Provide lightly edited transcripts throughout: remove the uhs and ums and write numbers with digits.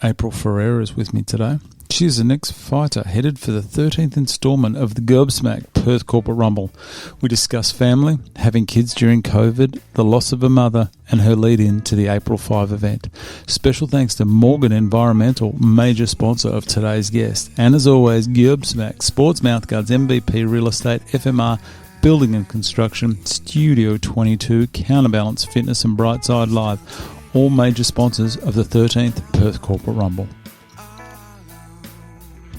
April Ferreira is with me today. She is the next fighter headed for the 13th instalment of the Gobsmack Perth Corporate Rumble. We discuss family, having kids during COVID, the loss of a mother, and her lead-in to the April 5 event. Special thanks to Morgan Environmental, major sponsor of today's guest. And as always, Gobsmack, Sports Mouthguards, MVP Real Estate, FMR, Building and Construction, Studio 22, Counterbalance Fitness and Brightside Live. All major sponsors of the 13th Perth Corporate Rumble.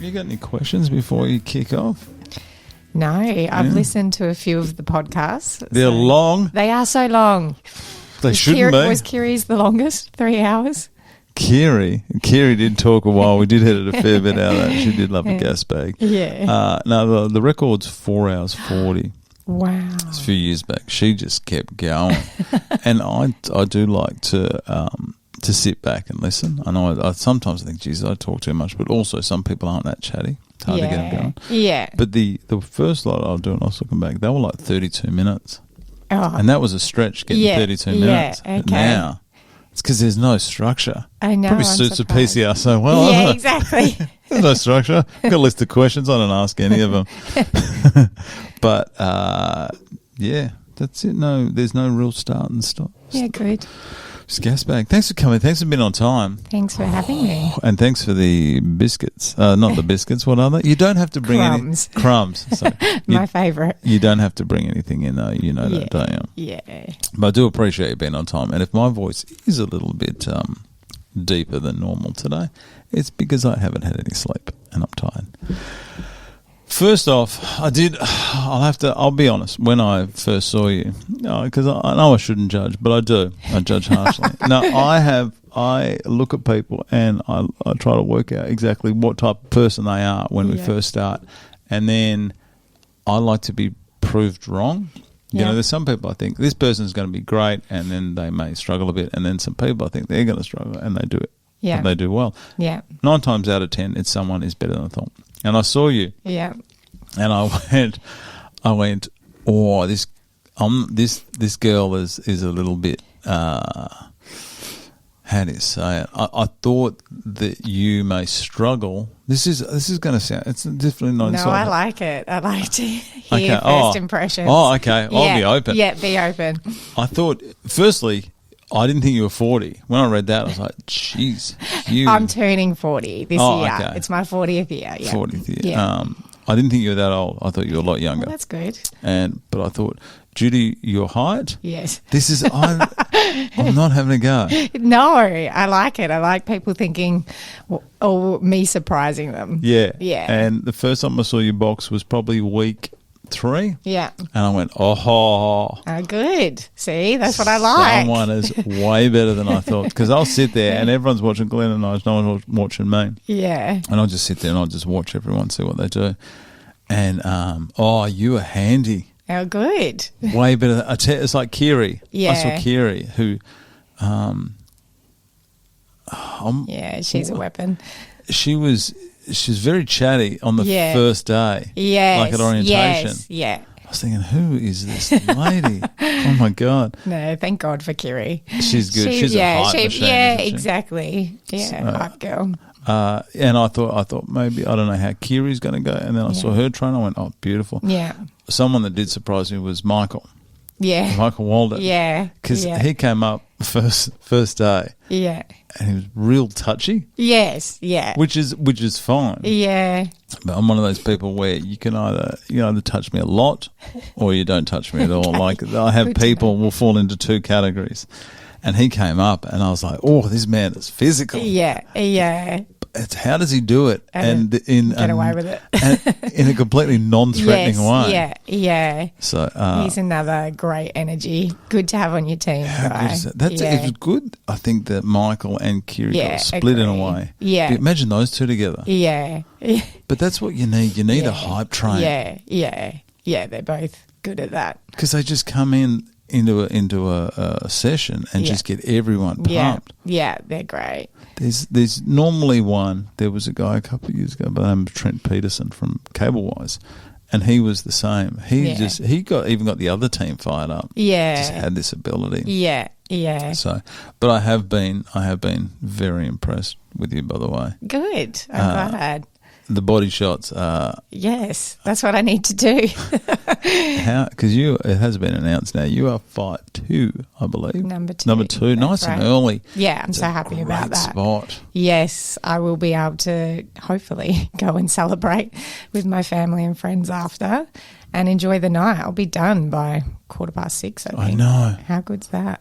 You got any questions before you kick off? No, I've listened to a few of the podcasts. They're long. They are so long. They shouldn't be. Was Kiri's the longest? 3 hours? Kiri did talk a while. We did edit a fair bit out of that. She did love a gas bag. Yeah. No, the record's 4 hours 40. Wow. It's a few years back. She just kept going. And I do like to sit back and listen. I know I sometimes think, geez, I talk too much, but also some people aren't that chatty. It's hard to get them going. Yeah. But the first lot I was doing, I was looking back, they were like 32 minutes. Oh. And that was a stretch, getting 32 minutes. Yeah, okay. But now, it's because there's no structure. I know. Probably suits a PCR so well. Yeah, doesn't it? exactly. There's no structure. I've got a list of questions. I don't ask any of them. But, yeah, that's it. No, there's no real start and stop. Yeah, good. It's gas bag. Thanks for coming. Thanks for being on time. Thanks for having me. And thanks for the biscuits. Not the biscuits. What are they? You don't have to bring Crumbs. any crumbs. So My favourite. You don't have to bring anything in, though. You know that, don't you? Yeah. But I do appreciate you being on time. And if my voice is a little bit deeper than normal today, it's because I haven't had any sleep and I'm tired. First off, I'll be honest, when I first saw you, because I know I shouldn't judge, but I do. I judge harshly. No, I look at people and I try to work out exactly what type of person they are when we first start. And then I like to be proved wrong. You know, there's some people I think this person's going to be great and then they may struggle a bit. And then some people I think they're going to struggle and they do it. Yeah. And they do well. Yeah. 9 times out of 10, it's someone who's better than I thought. And I saw you. Yeah. And I went, oh, this girl is a little bit, how do you say it? I thought that you may struggle. This is going to sound, it's definitely not No, insulting. I like it. I like to hear first impressions. Oh, okay. I'll be open. Yeah, be open. I thought, firstly, I didn't think you were 40. When I read that, I was like, jeez. I'm turning 40 this year. Okay. It's my 40th year. Yeah. 40th year. Yeah. I didn't think you were that old. I thought you were a lot younger. Well, that's good. But I thought, Judy, your height? Yes. This is, I'm not having a go. No, I like it. I like people thinking, or me surprising them. Yeah. Yeah. And the first time I saw you box was probably week 3. Yeah. And I went, oh. Good. See, that's what I like. Someone is way better than I thought. Because I'll sit there and everyone's watching Glenn and I, no one's watching me. Yeah. And I'll just sit there and I'll just watch everyone, see what they do. And, you were handy. Oh, good. Way better than, it's like Kiri. Yeah. I saw Kiri who, she's a weapon. She was very chatty on the first day. Yes. Like at orientation. Yes. Yeah. I was thinking, who is this lady? Oh, my God. No, thank God for Kiri. She's good. She's a hype machine. Yeah, exactly. Yeah, hype girl. And I thought maybe, I don't know how Kiri's going to go. And then I saw her train. I went, oh, beautiful. Yeah. Someone that did surprise me was Michael. Yeah. Michael Walden. Yeah. Because he came up first day. Yeah. And he was real touchy. Yes. Yeah. Which is fine. Yeah. But I'm one of those people where you can either touch me a lot or you don't touch me at all. Like I have people will fall into 2 categories. And he came up and I was like, oh, this man is physical. Yeah. Yeah. It's how does he do it? And get away with it. And in a completely non-threatening way. Yeah, yeah. So he's another great energy. Good to have on your team. How good is that? It was good. I think that Michael and Kiri got split in a way. Yeah. Imagine those two together. Yeah. But that's what you need. You need a hype train. Yeah, yeah. Yeah, they're both good at that. Because they just come into a session and just get everyone pumped. Yeah, they're great. There's normally one. There was a guy a couple of years ago by the name of Trent Peterson from Cablewise, And he was the same. He Yeah. even got the other team fired up. Yeah. Just had this ability. Yeah. Yeah. So, but I have been very impressed with you, by the way. Good. I'm glad. The body shots are Yes, that's what I need to do. because it has been announced now. You are fight 2, I believe. Number 2. Number 2, nice That's and right. early. Yeah, I'm so happy about Great that. spot. Yes, I will be able to hopefully go and celebrate with my family and friends after and enjoy the night. I'll be done by 6:15, I think. I know. How good's that?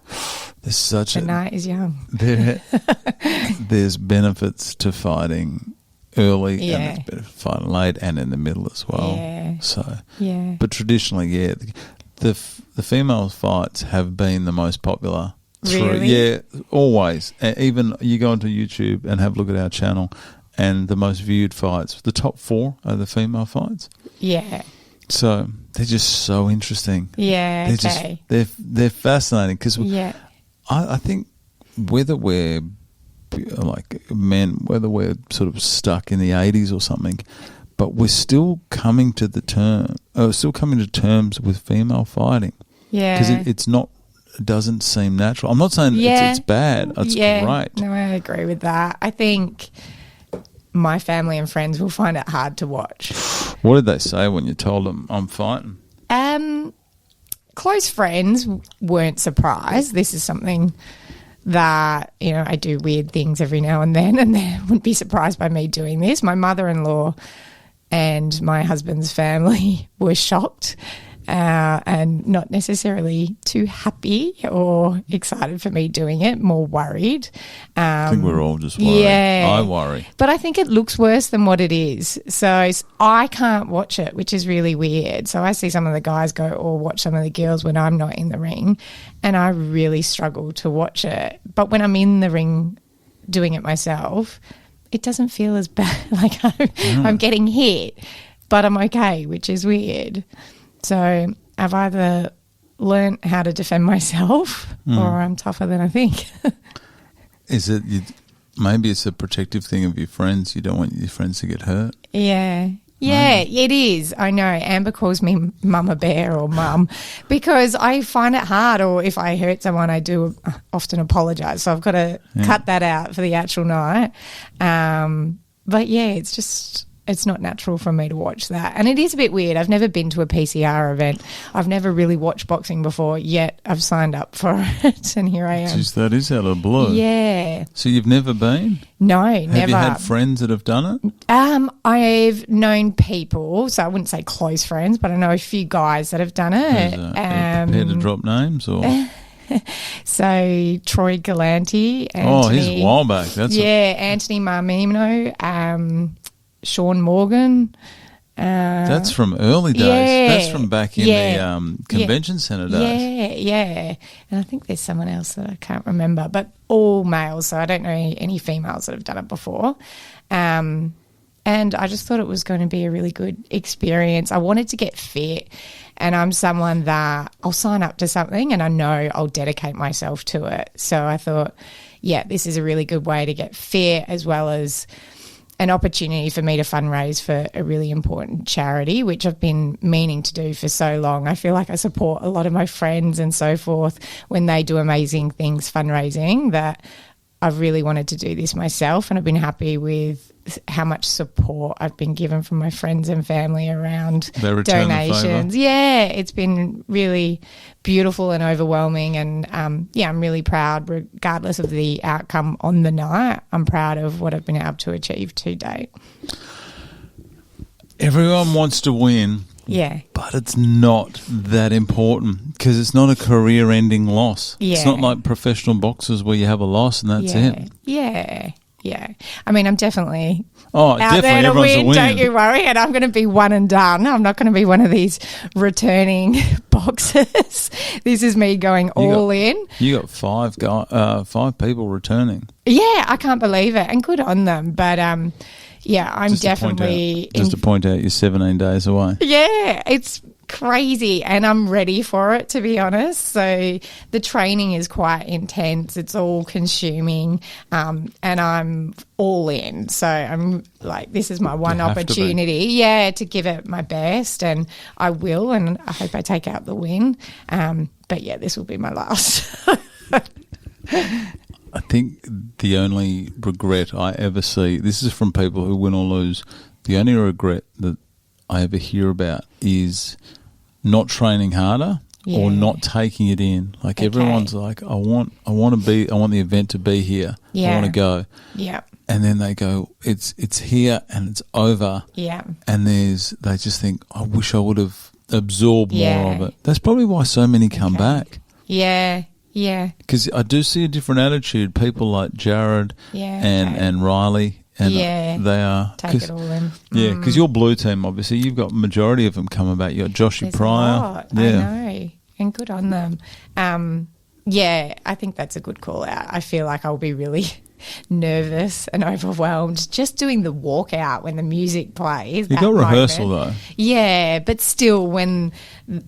There's such The night is young. There's benefits to fighting early Yeah. and there's benefits to fighting late and in the middle as well. Yeah. So, Yeah. but traditionally, yeah, the female fights have been the most popular. Really? Yeah, always. Even you go onto YouTube and have a look at our channel, and the most viewed fights, the top 4 are the female fights. Yeah. So they're just so interesting. Yeah, They're okay. they're fascinating because Yeah. I think whether we're like men, whether we're sort of stuck in the 80s or something, but we're still coming to terms with female fighting. Yeah. Because it's not, it doesn't seem natural. I'm not saying it's bad. It's great. No, I agree with that. I think my family and friends will find it hard to watch. What did they say when you told them I'm fighting? Close friends weren't surprised. This is something that, I do weird things every now and they wouldn't be surprised by me doing this. My mother-in-law and my husband's family were shocked and not necessarily too happy or excited for me doing it, more worried. I think we're all just worried. Yeah. I worry. But I think it looks worse than what it is. So I can't watch it, which is really weird. So I see some of the guys go or watch some of the girls when I'm not in the ring, and I really struggle to watch it. But when I'm in the ring doing it myself, it doesn't feel as bad. Like I'm getting hit, but I'm okay, which is weird. So I've either learned how to defend myself or I'm tougher than I think. Is it maybe it's a protective thing of your friends? You don't want your friends to get hurt? Yeah. Yeah, it is. I know. Amber calls me Mama Bear or Mum because I find it hard, or if I hurt someone, I do often apologise. So I've got to cut that out for the actual night. But yeah, it's not natural for me to watch that. And it is a bit weird. I've never been to a PCR event. I've never really watched boxing before, yet I've signed up for it, and here I am. Jeez, that is out of the blue. Yeah. So you've never been? No, Have never. you had friends that have done it? I've known people, so I wouldn't say close friends, but I know a few guys that have done it. Are you prepared to drop names? Or? So Troy Galanti. He's a while back. Anthony Marmino, Sean Morgan. That's from early days. Yeah, That's from back in the convention centre days. Yeah. And I think there's someone else that I can't remember, but all males, so I don't know any females that have done it before. And I just thought it was going to be a really good experience. I wanted to get fit, and I'm someone that I'll sign up to something and I know I'll dedicate myself to it. So I thought, this is a really good way to get fit, as well as an opportunity for me to fundraise for a really important charity, which I've been meaning to do for so long. I feel like I support a lot of my friends and so forth when they do amazing things fundraising, that I've really wanted to do this myself, and I've been happy with how much support I've been given from my friends and family around donations. Yeah, it's been really beautiful and overwhelming, and I'm really proud, regardless of the outcome on the night. I'm proud of what I've been able to achieve to date. Everyone wants to win. Yeah. But it's not that important because it's not a career-ending loss. Yeah. It's not like professional boxers where you have a loss and that's it. Yeah. I mean, I'm definitely out there to everyone's win, a win. don't you worry. And I'm going to be one and done. I'm not going to be one of these returning boxers. This is me going all in. You got five people returning. Yeah, I can't believe it. And good on them. But, I'm just definitely... to point out you're 17 days away. Yeah, it's crazy, and I'm ready for it, to be honest. So the training is quite intense. It's all consuming, and I'm all in. So I'm like, this is my one opportunity, to give it my best, and I will, and I hope I take out the win. But yeah, this will be my last. I think the only regret I ever see, this is from people who win or lose, the only regret that I ever hear about is not training harder or not taking it in. Like everyone's like, I want the event to be here. I want to go. Yeah. And then they go, it's here and it's over. Yeah. And they just think, I wish I would have absorbed more of it. That's probably why so many come back. Yeah. Yeah. Because I do see a different attitude. People like Jared and Riley. And they are take it all in. Yeah, because your blue team, obviously, you've got majority of them coming back. You got Joshy Pryor. A lot. I know, and good on them. I think that's a good call out. I feel like I'll be really nervous and overwhelmed just doing the walkout when the music plays. You got rehearsal though. Yeah, but still when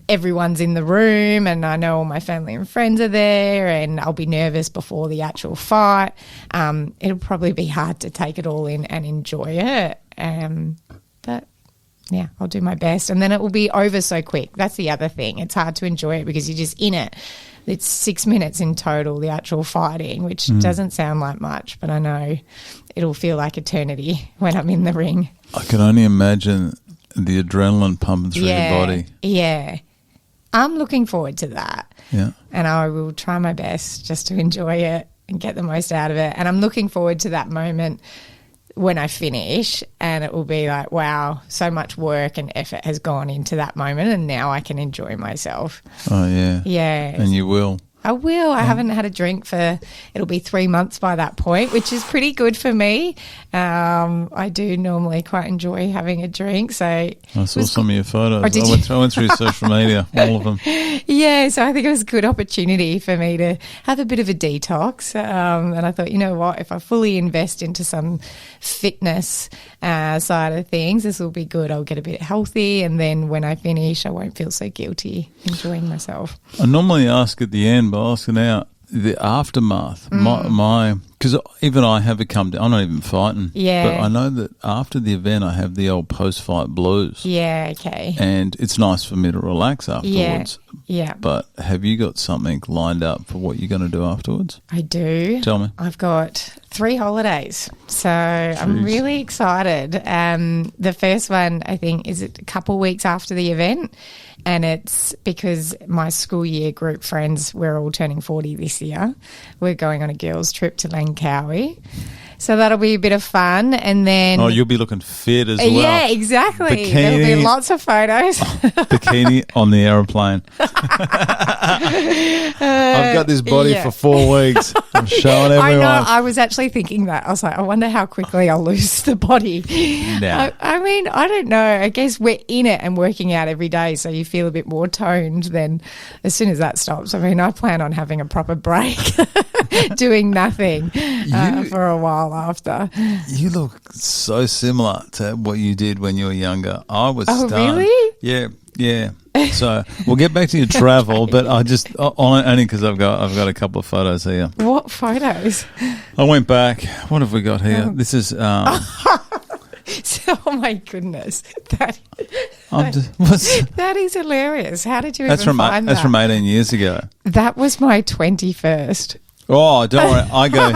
everyone's in the room and I know all my family and friends are there and I'll be nervous before the actual fight, it'll probably be hard to take it all in and enjoy it. But yeah, I'll do my best, and then it will be over so quick. That's the other thing. It's hard to enjoy it because you're just in it. It's 6 minutes in total, the actual fighting, which doesn't sound like much, but I know it'll feel like eternity when I'm in the ring. I can only imagine the adrenaline pumping through your body. Yeah. I'm looking forward to that. Yeah. And I will try my best just to enjoy it and get the most out of it. And I'm looking forward to that moment when I finish, and it will be like, wow, so much work and effort has gone into that moment, and now I can enjoy myself. Oh, yeah. Yeah. And you will. I will. I haven't had a drink it'll be 3 months by that point, which is pretty good for me. I do normally quite enjoy having a drink. So I saw some of your photos. I went through social media, all of them. Yeah, so I think it was a good opportunity for me to have a bit of a detox. And I thought, you know what, if I fully invest into some fitness side of things, this will be good. I'll get a bit healthy, and then when I finish, I won't feel so guilty enjoying myself. I normally ask at the end, but I'll ask now, the aftermath, because even I have it come down. I'm not even fighting. Yeah. But I know that after the event, I have the old post-fight blues. Yeah, okay. And it's nice for me to relax afterwards. Yeah. But have you got something lined up for what you're going to do afterwards? I do. Tell me. I've got 3 holidays. So I'm really excited. The first one, I think, is a couple weeks after the event. And it's because my school year group friends, we're all turning 40 this year. We're going on a girls' trip to Langkawi. So that'll be a bit of fun. And then... Oh, you'll be looking fit as well. Yeah, exactly. Bikini. There'll be lots of photos. Bikini on the aeroplane. I've got this body for 4 weeks. I'm showing everyone. I know. I was actually thinking that. I was like, I wonder how quickly I'll lose the body. Nah. I mean, I don't know. I guess we're in it and working out every day, so you feel a bit more toned than as soon as that stops. I mean, I plan on having a proper break, doing nothing for a while after. You look so similar to what you did when you were younger. I was stunned. Really? Yeah. So we'll get back to your travel, but I just only because I've got a couple of photos here. What photos? I went back. What have we got here? This is. Oh my goodness, that is hilarious. How did you find that? That's from 18 years ago. That was my 21st. Oh, don't worry. I get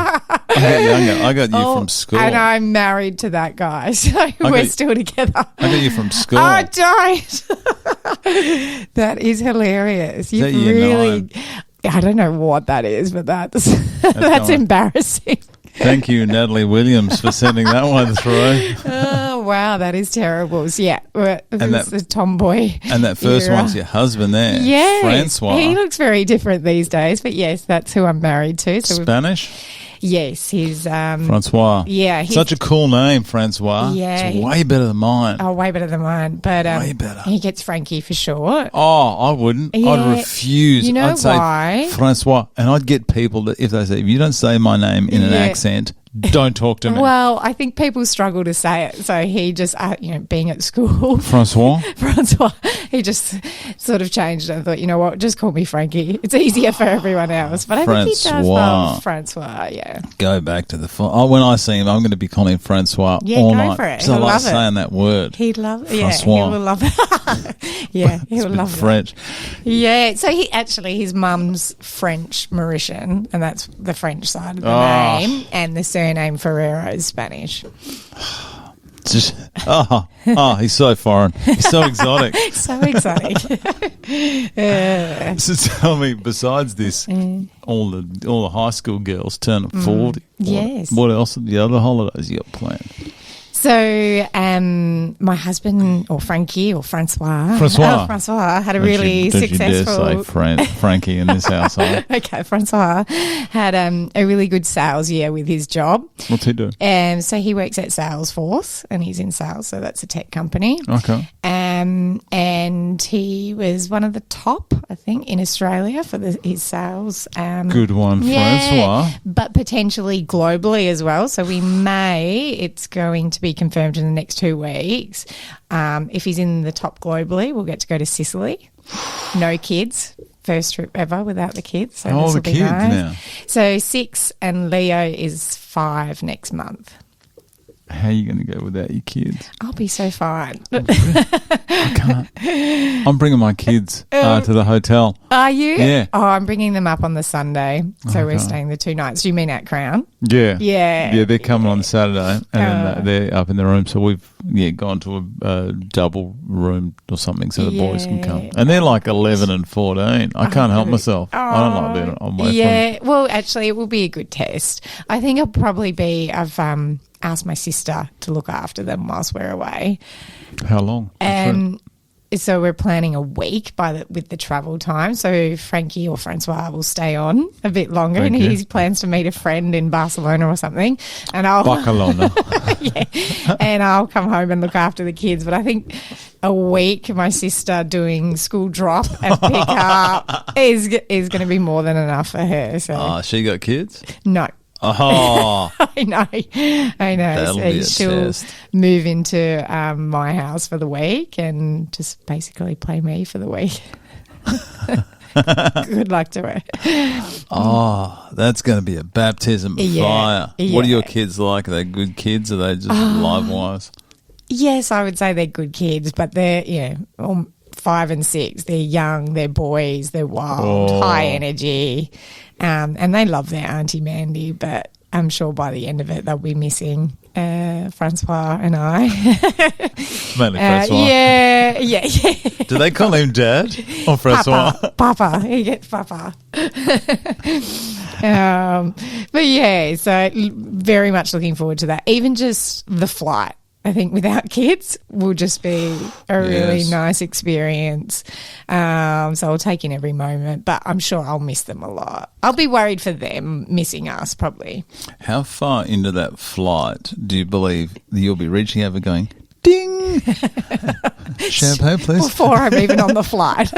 younger. I got you from school. And I'm married to that guy, so we're still together. I got you from school. Oh, don't. That is hilarious. Is that year 9? I don't know what that is, but that's embarrassing. Thank you, Natalie Williams, for sending that one through. Oh, wow, that is terrible. So, yeah, that's the tomboy. And that first one's your husband there, Francois. He looks very different these days, but yes, that's who I'm married to. So Spanish? Yes, he's... Francois. Yeah. Such a cool name, Francois. Yeah. It's way better than mine. Oh, way better than mine. But way better. He gets Frankie for short. Oh, I wouldn't. Yeah. I'd refuse. You know I'd say why? Francois. And I'd get people that if they say, if you don't say my name in an accent, Don't talk to me. Well, I think people struggle to say it. So he just, being at school. Francois? He just sort of changed it and thought, you know what, just call me Frankie. It's easier for everyone else. But I think he does love Francois, yeah. Go back to the phone. When I see him, I'm going to be calling him Francois all night. For it. Because I like saying that word. He'd love it. Francois. Yeah, he will love it. Yeah, he will love French. Yeah, so his mum's French Mauritian, and that's the French side of the name, and the surname Ferreira is Spanish. He's so foreign. He's so exotic. So exotic. So tell me, besides this, all the high school girls turn 40. Yes. What else are the other holidays you got planned? So my husband, or Frankie, or Francois had a really successful... Don't you dare say Frankie in this household. Okay, Francois had a really good sales year with his job. What's he do? So he works at Salesforce, and he's in sales, so that's a tech company. Okay. And he was one of the top, I think, in Australia for his sales. Good one, Francois. But potentially globally as well. So it's going to be confirmed in the next 2 weeks. If he's in the top globally, we'll get to go to Sicily. No kids. First trip ever without the kids. So How old are the kids now? So 6 and Leo is 5 next month. How are you going to go without your kids? I'll be so fine. I can't. I'm bringing my kids to the hotel. Are you? Yeah. Oh, I'm bringing them up on the Sunday. So we're staying the 2 nights. Do you mean at Crown? Yeah. Yeah. Yeah, they're coming on Saturday and then they're up in their room. So we've gone to a double room or something so the boys can come. And they're like 11 and 14. I can't help myself. I don't like being on my phone. Well, actually, it will be a good test. I think I've asked my sister to look after them whilst we're away. How long? So we're planning a week with the travel time. So Frankie or Francois will stay on a bit longer, and he plans to meet a friend in Barcelona or something. And Barcelona. and I'll come home and look after the kids. But I think a week, my sister doing school drop and pick up is going to be more than enough for her. So she got kids? No. Oh, I know. That'll be a she'll test. move into my house for the week and just basically play me for the week. Good luck to her. Oh, that's going to be a baptism of fire. Yeah. What are your kids like? Are they good kids? Or are they just live-wise? Yes, I would say they're good kids, but they're 5 and 6. They're young, they're boys, they're wild, high energy. And they love their Auntie Mandy, but I'm sure by the end of it they'll be missing Francois and I. Mainly Francois. Yeah. Do they call him Dad or Francois? Papa. He gets Papa. But yeah, so very much looking forward to that. Even just the flight. I think without kids will just be a really nice experience. So I'll take in every moment, but I'm sure I'll miss them a lot. I'll be worried for them missing us probably. How far into that flight do you believe that you'll be reaching over going, ding, champagne please? Before I'm even on the flight.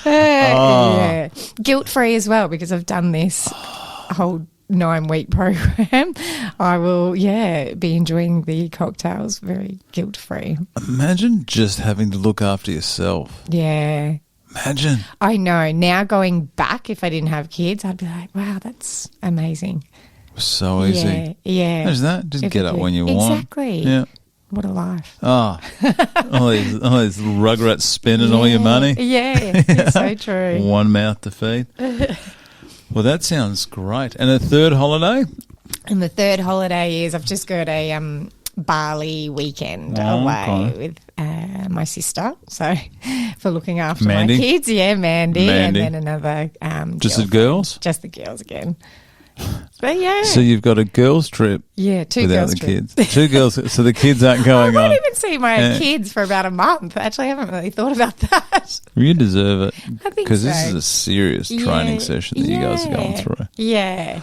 Yeah. Guilt-free as well because I've done this whole 9-week program. I will, be enjoying the cocktails very guilt-free. Imagine just having to look after yourself. Yeah. Imagine. I know. Now going back, if I didn't have kids, I'd be like, wow, that's amazing. So easy. Yeah. Imagine that. Just get up when you want. Exactly. Yeah. What a life. Oh, all these rugrats spending all your money. Yeah, it's so true. One mouth to feed. Well, that sounds great. And a third holiday? And the third holiday is I've just got a Bali weekend away with my sister. So for looking after Mandy? my kids. Yeah, Mandy. And then another just the girls? Just the girls again. But yeah. So you've got a girls trip. Yeah, 2 without girls the trip. kids. 2 girls. So the kids aren't going on. I won't even see my kids for about a month. Actually, I haven't really thought about that. You deserve it. I think because this is a serious training session that you guys are going through. Yeah.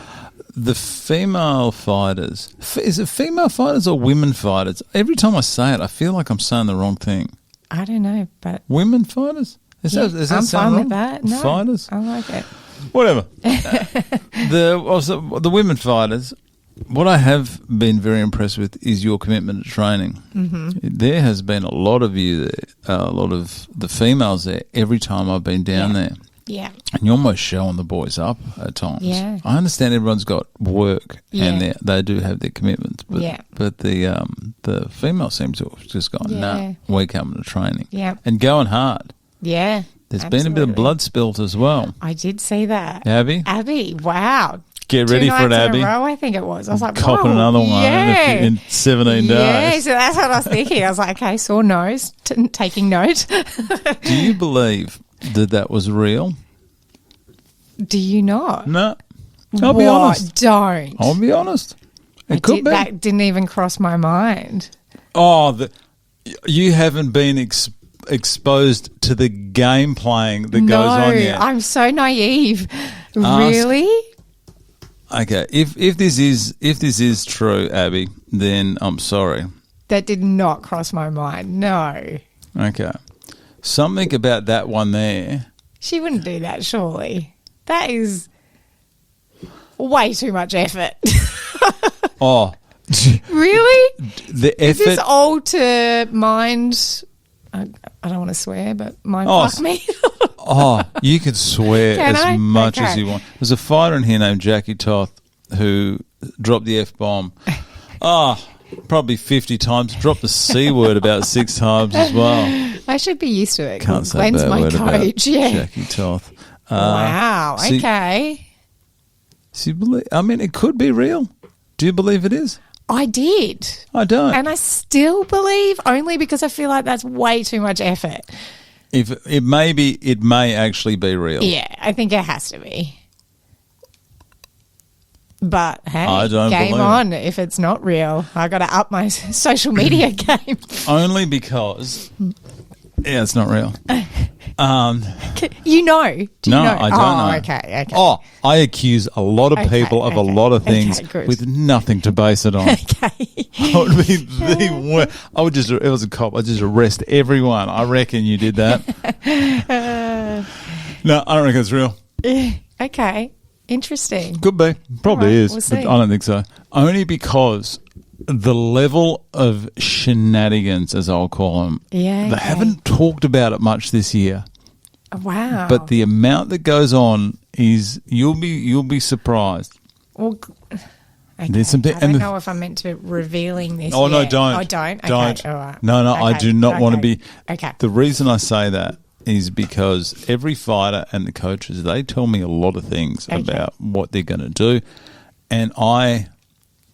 The female fighters. Is it female fighters or women fighters? Every time I say it, I feel like I'm saying the wrong thing. I don't know, but... Women fighters? Is that I'm sound fine wrong? with that. No, fighters? I like it. Whatever. The women fighters, What I have been very impressed with is your commitment to training. Mm-hmm. There has been a lot of you there, a lot of the females there every time I've been down there. Yeah. And you're almost showing the boys up at times. Yeah. I understand everyone's got work and Yeah. they do have their commitments, but the female seems to have just gone, no, we're coming to training. Yeah. And going hard. Yeah. There's been a bit of blood spilt as well. I did see that. Abby, wow. Get ready for it, Abby. 2 nights in a row, I think it was. I was like, copping another one in 17 days. Yeah, so that's what I was thinking. I was like, okay, sore nose, taking note. Do you believe that was real? Do you not? No. I'll be honest. Don't. I'll be honest. It could be. That didn't even cross my mind. Oh, you haven't been exposed to the game playing that goes on yet. I'm so naive. Really? Okay, if this is true, Abby, then I'm sorry. That did not cross my mind. No. Okay. Something about that one there. She wouldn't do that, surely. That is way too much effort. Oh. Really? The effort. Is this all to mind? I don't want to swear, but mind fuck me. Oh, you could swear as much as you want. There's a fighter in here named Jackie Toth who dropped the F-bomb. Probably 50 times. Dropped the C word about 6 times as well. I should be used to it. Can't say Glenn's bad my word coach. about Yeah. Jackie Toth. Wow. Okay. It could be real. Do you believe it is? I did. I don't. And I still believe, only because I feel like that's way too much effort. If it may actually be real. Yeah, I think it has to be. But hey, I don't game believe on. If it's not real, I got to up my social media game. Only because, it's not real. You know? Do you know? I don't know. Okay. Oh, I accuse a lot of people of a lot of things with nothing to base it on. Okay. I would be the worst. I would just, if it was a cop, I'd just arrest everyone. I reckon you did that. No, I don't reckon it's real. Okay. Interesting. Could be. Probably Right, is. we'll But see. I don't think so. Only because the level of shenanigans, as I'll call them, Yeah, they okay. haven't talked about it much this year. Wow. But the amount that goes on is you'll be surprised. Well, okay. There's some I don't know if I'm meant to be revealing this. Oh, no, yet. don't. Oh, don't? Okay. Don't. All right. No, I Okay. do not want to Okay. be. Okay. The reason I say that is because every fighter and the coaches, they tell me a lot of things about what they're going to do. And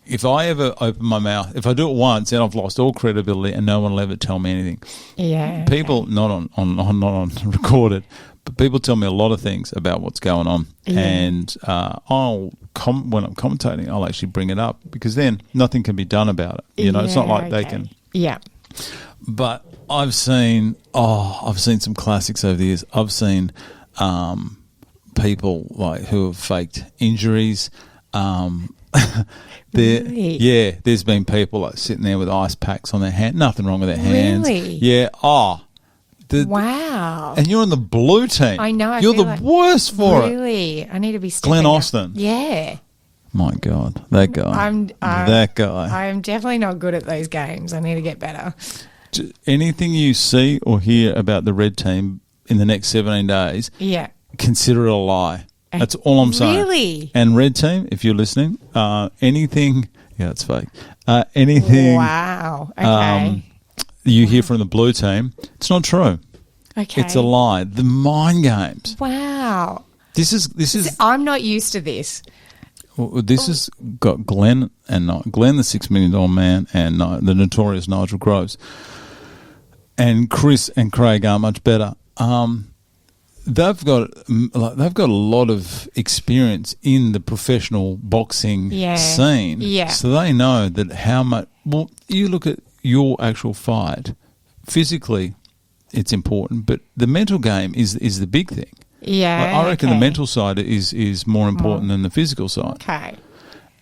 if I ever open my mouth, if I do it once, then I've lost all credibility and no one will ever tell me anything. Yeah. People, not on recorded, but people tell me a lot of things about what's going on. Yeah. And when I'm commentating, I'll actually bring it up because then nothing can be done about it. You know, it's not like they can. Yeah. But I've seen some classics over the years. I've seen people like who have faked injuries. Really? Yeah, there's been people like sitting there with ice packs on their hand. Nothing wrong with their hands. Really? Yeah. Wow. And you're on the blue team. I know. You're the worst for it. Really? I need to be stepping Glenn up. Austin. Yeah. My God, that guy. That guy. I'm definitely not good at those games. I need to get better. Anything you see or hear about the red team in the next 17 days, Yeah. consider it a lie. That's all I'm saying. Really? And red team, if you're listening, anything, it's fake. Anything Wow. Okay. you hear from the blue team, it's not true. Okay. It's a lie. The mind games. Wow. This is I'm not used to this. This has got Glenn the $6 million man, and the notorious Nigel Groves, and Chris and Craig are much better. They've got a lot of experience in the professional boxing scene, so they know that how much. Well, you look at your actual fight, physically, it's important, but the mental game is the big thing. Yeah. I reckon the mental side is more important than the physical side. Okay.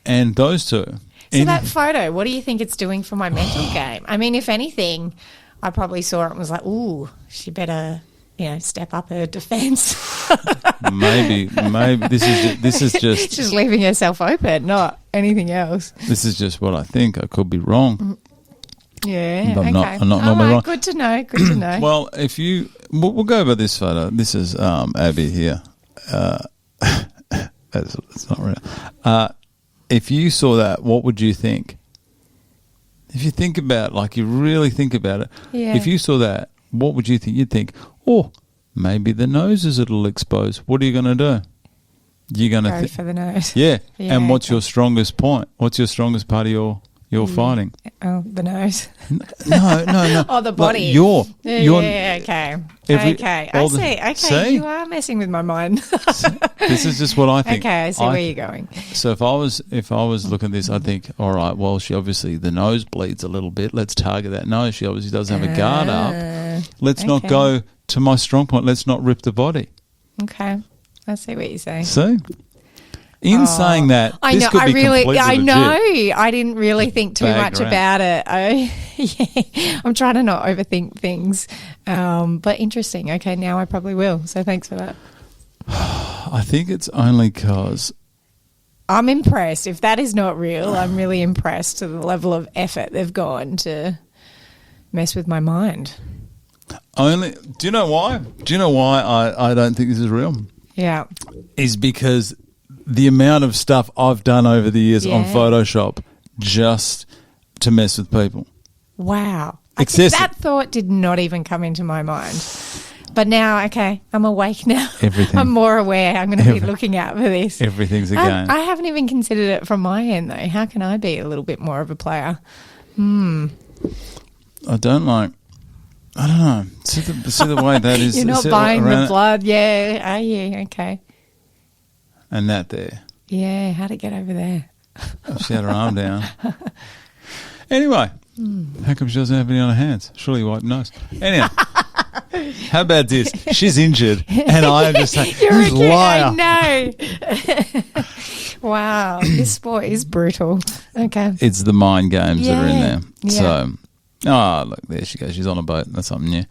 And those two. So that photo, what do you think it's doing for my mental game? I mean, if anything, I probably saw it and was like, ooh, she better step up her defence. maybe this is just She's leaving herself open, not anything else. This is just what I think. I could be wrong. Yeah, But okay. I'm not normally wrong. Good to know. Good to know. Well, we'll go by this photo. This is Abby here. It's not real. If you saw that, what would you think? If you think about, you really think about it, Yeah. if you saw that, what would you think? You'd think, oh, maybe the nose is a little exposed. What are you going to do? You're going Go to for the nose. Yeah. Yeah, And what's okay. your strongest point? What's your strongest part of your fighting? Oh, the nose. No. Oh, the body. Your Okay. Okay. I all the- see. Okay. See? You are messing with my mind. This is just what I think. Okay. I see where you're going. So if I was looking at this, I'd think, all right, well, she obviously, the nose bleeds a little bit. Let's target that nose. She obviously doesn't have a guard up. Let's not okay. go to my strong point. Let's not rip the body. Okay. I see what you're saying. See? In saying that, I this know. could be completely I legit. know. I didn't really think too Bag much rat. about it. Yeah. I'm trying to not overthink things. But interesting. Okay, now I probably will. So thanks for that. I think it's only because I'm impressed. If that is not real, I'm really impressed to the level of effort they've gone to mess with my mind. do you know why? Do you know why I don't think this is real? Yeah. Is because the amount of stuff I've done over the years on Yeah. Photoshop just to mess with people. Wow. Excessive. That thought did not even come into my mind. But now, okay, I'm awake now. Everything. I'm more aware. I'm going to be looking out for this. Everything's a game. I haven't even considered it from my end, though. How can I be a little bit more of a player? I don't know. See the way that is. You're not see buying the around it? blood. Yeah. Are you? Okay. And that there. Yeah. How'd it get over there? She had her arm down. Anyway, how come she doesn't have any on her hands? Surely you wipe nose. Anyhow, how about this? She's injured, and I am just saying, You're "This okay. liar." I know. Wow. This sport is brutal. Okay. It's the mind games that are in Yeah. there. Yeah. So, look, there she goes. She's on a boat. That's something new.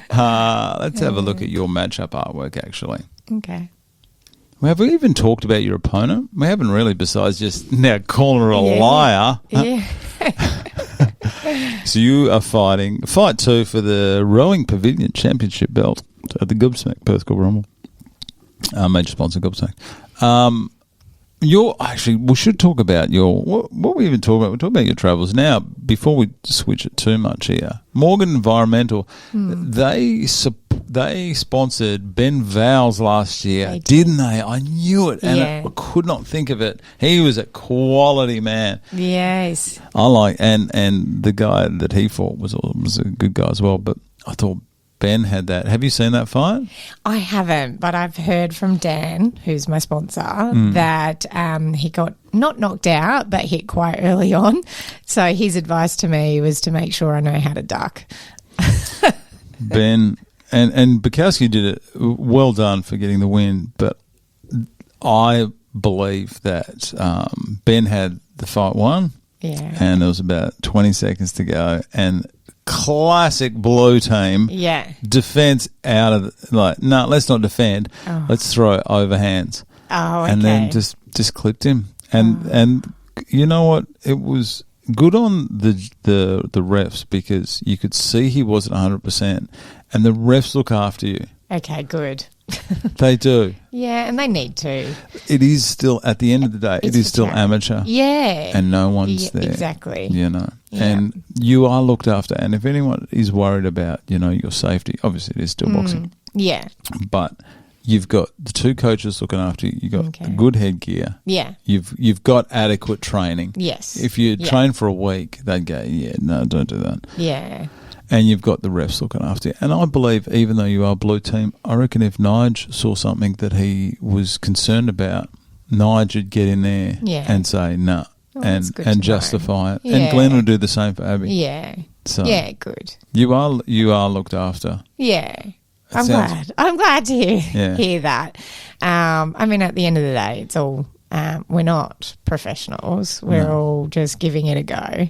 Let's have a look at your matchup artwork, actually. Okay. Have we even talked about your opponent? We haven't really, besides just now calling her a liar. Yeah. So you are fighting fight 2 for the Rowing Pavilion Championship belt at the Gubsmack Perth Corporate Rumble. Major sponsor Gubsmack. We should talk about what we even talk about. We talk about your travels now. Before we switch it too much here, Morgan Environmental, they sponsored Ben Vowles last year, didn't they? I knew it, and I could not think of it. He was a quality man. Yes. I like, and the guy that he fought was a good guy as well. But I thought Ben had that. Have you seen that fight? I haven't, but I've heard from Dan, who's my sponsor, that he got not knocked out, but hit quite early on. So his advice to me was to make sure I know how to duck. Ben and Bukowski did it. Well done for getting the win. But I believe that Ben had the fight won. Yeah. And there was about 20 seconds to go. And classic blue team. Yeah. Defense out of no, let's not defend. Oh. Let's throw overhands. Oh, okay. And then just clipped him. And you know what? It was good on the refs because you could see he wasn't 100%, and the refs look after you. Okay, good. They do. Yeah, and they need to. It is still, at the end of the day, it is still amateur. Yeah. And no one's there. Exactly. You know. Yeah. And you are looked after. And if anyone is worried about, your safety, obviously it is still boxing. Yeah. But you've got the 2 coaches looking after you. You've got good headgear. Yeah. You've got adequate training. Yes. If you train for a week, they'd go, no, don't do that. Yeah. And you've got the refs looking after you. And I believe, even though you are blue team, I reckon if Nige saw something that he was concerned about, Nige would get in there and say no, and justify it. Yeah. And Glenn would do the same for Abby. Yeah. So yeah, good. You are looked after. Yeah. I'm glad to hear that. I mean, at the end of the day, it's all we're not professionals. We're all just giving it a go.